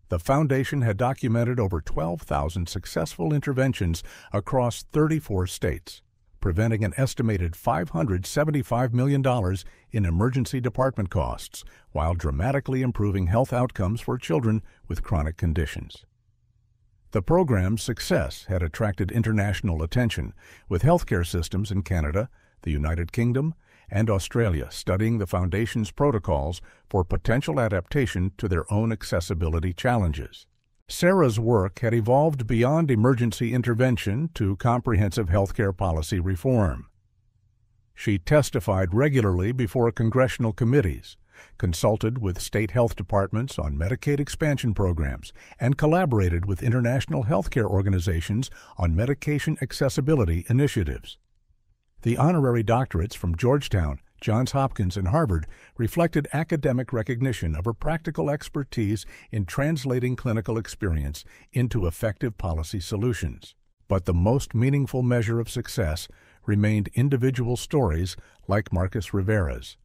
Speaker 1: The Foundation had documented over 12,000 successful interventions across 34 states, preventing an estimated $575 million in emergency department costs, while dramatically improving health outcomes for children with chronic conditions. The program's success had attracted international attention, with healthcare systems in Canada, the United Kingdom, and Australia studying the Foundation's protocols for potential adaptation to their own accessibility challenges. Sarah's work had evolved beyond emergency intervention to comprehensive healthcare policy reform. She testified regularly before congressional committees, consulted with state health departments on Medicaid expansion programs, and collaborated with international healthcare organizations on medication accessibility initiatives. The honorary doctorates from Georgetown, Johns Hopkins, and Harvard reflected academic recognition of her practical expertise in translating clinical experience into effective policy solutions. But the most meaningful measure of success remained individual stories like Marcus Rivera's,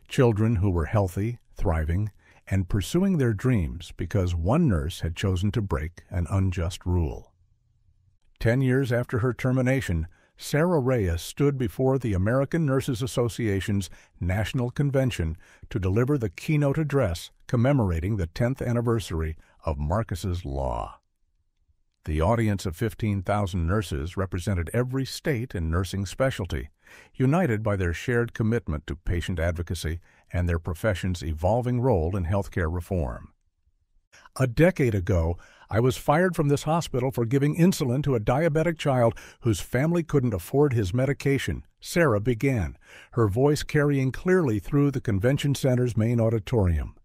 Speaker 1: children who were healthy, thriving, and pursuing their dreams because one nurse had chosen to break an unjust rule. 10 years after her termination, Sarah Reyes stood before the American Nurses Association's National Convention to deliver the keynote address commemorating the 10th anniversary of Marcus's Law. The audience of 15,000 nurses represented every state and nursing specialty, united by their shared commitment to patient advocacy and their profession's evolving role in healthcare reform. A decade ago, I was fired from this hospital for giving insulin to a diabetic child whose family couldn't afford his medication, Sarah began, her voice carrying clearly through the convention center's main auditorium.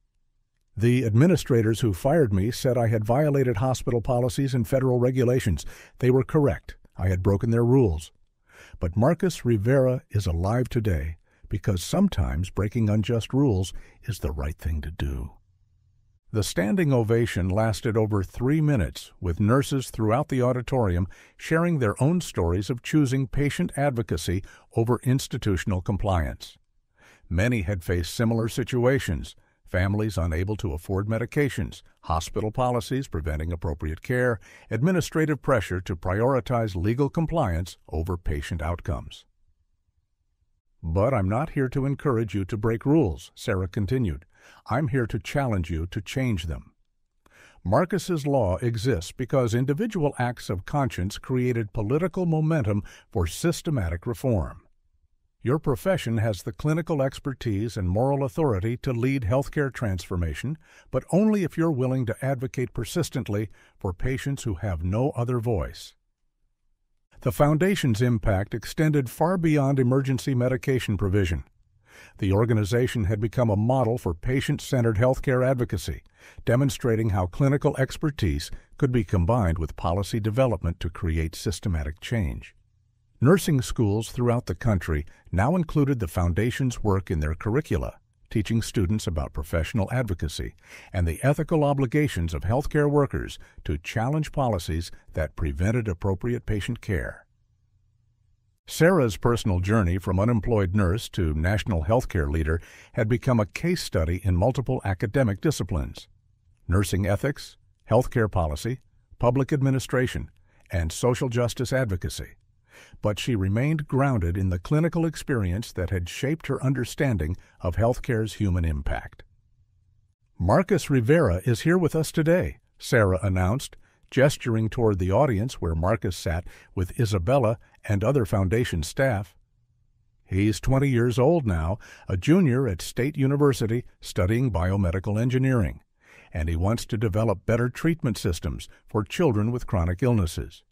Speaker 1: The administrators who fired me said I had violated hospital policies and federal regulations. They were correct. I had broken their rules. But Marcus Rivera is alive today because sometimes breaking unjust rules is the right thing to do. The standing ovation lasted over 3 minutes, with nurses throughout the auditorium sharing their own stories of choosing patient advocacy over institutional compliance. Many had faced similar situations: families unable to afford medications, hospital policies preventing appropriate care, administrative pressure to prioritize legal compliance over patient outcomes. "But I'm not here to encourage you to break rules," Sarah continued. "I'm here to challenge you to change them." Marcus's law exists because individual acts of conscience created political momentum for systematic reform. Your profession has the clinical expertise and moral authority to lead healthcare transformation, but only if you're willing to advocate persistently for patients who have no other voice. The Foundation's impact extended far beyond emergency medication provision. The organization had become a model for patient-centered healthcare advocacy, demonstrating how clinical expertise could be combined with policy development to create systematic change. Nursing schools throughout the country now included the Foundation's work in their curricula, teaching students about professional advocacy and the ethical obligations of healthcare workers to challenge policies that prevented appropriate patient care. Sarah's personal journey from unemployed nurse to national healthcare leader had become a case study in multiple academic disciplines: nursing ethics, healthcare policy, public administration, and social justice advocacy. But she remained grounded in the clinical experience that had shaped her understanding of healthcare's human impact. "Marcus Rivera is here with us today," Sarah announced, gesturing toward the audience where Marcus sat with Isabella and other Foundation staff. "He's 20 years old now, a junior at State University studying biomedical engineering, and he wants to develop better treatment systems for children with chronic illnesses.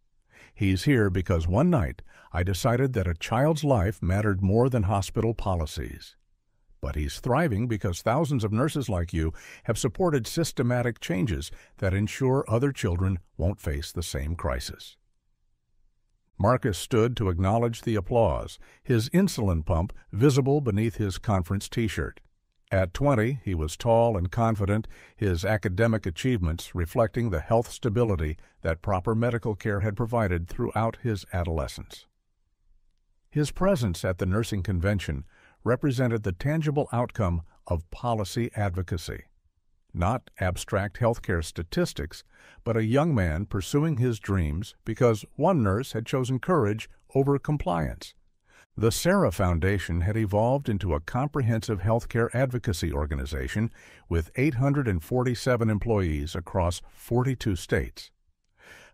Speaker 1: He's here because one night I decided that a child's life mattered more than hospital policies. But he's thriving because thousands of nurses like you have supported systematic changes that ensure other children won't face the same crisis." Marcus stood to acknowledge the applause, his insulin pump visible beneath his conference T-shirt. At 20, he was tall and confident, his academic achievements reflecting the health stability that proper medical care had provided throughout his adolescence. His presence at the nursing convention represented the tangible outcome of policy advocacy. Not abstract healthcare statistics, but a young man pursuing his dreams because one nurse had chosen courage over compliance. The Sarah Foundation had evolved into a comprehensive healthcare advocacy organization with 847 employees across 42 states.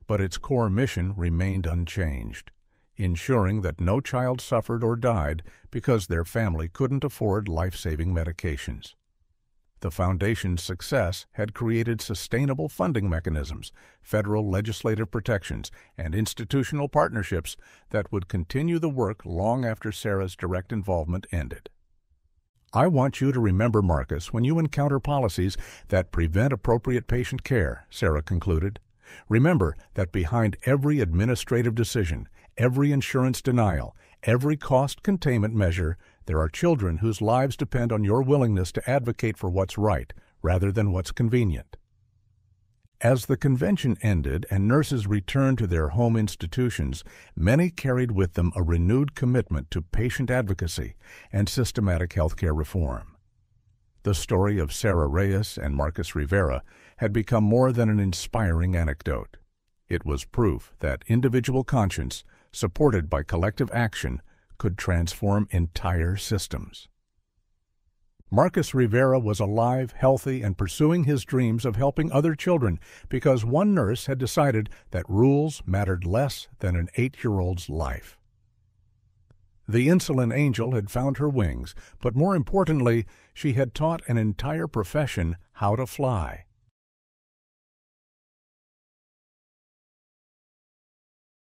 Speaker 1: But its core mission remained unchanged: ensuring that no child suffered or died because their family couldn't afford life-saving medications. The Foundation's success had created sustainable funding mechanisms, federal legislative protections, and institutional partnerships that would continue the work long after Sarah's direct involvement ended. "I want you to remember Marcus when you encounter policies that prevent appropriate patient care," Sarah concluded. "Remember that behind every administrative decision, every insurance denial, every cost containment measure, there are children whose lives depend on your willingness to advocate for what's right rather than what's convenient." As the convention ended and nurses returned to their home institutions, many carried with them a renewed commitment to patient advocacy and systematic healthcare reform. The story of Sarah Reyes and Marcus Rivera had become more than an inspiring anecdote. It was proof that individual conscience, supported by collective action, could transform entire systems. Marcus Rivera was alive, healthy, and pursuing his dreams of helping other children because one nurse had decided that rules mattered less than an 8-year-old's life. The insulin angel had found her wings, but more importantly, she had taught an entire profession how to fly.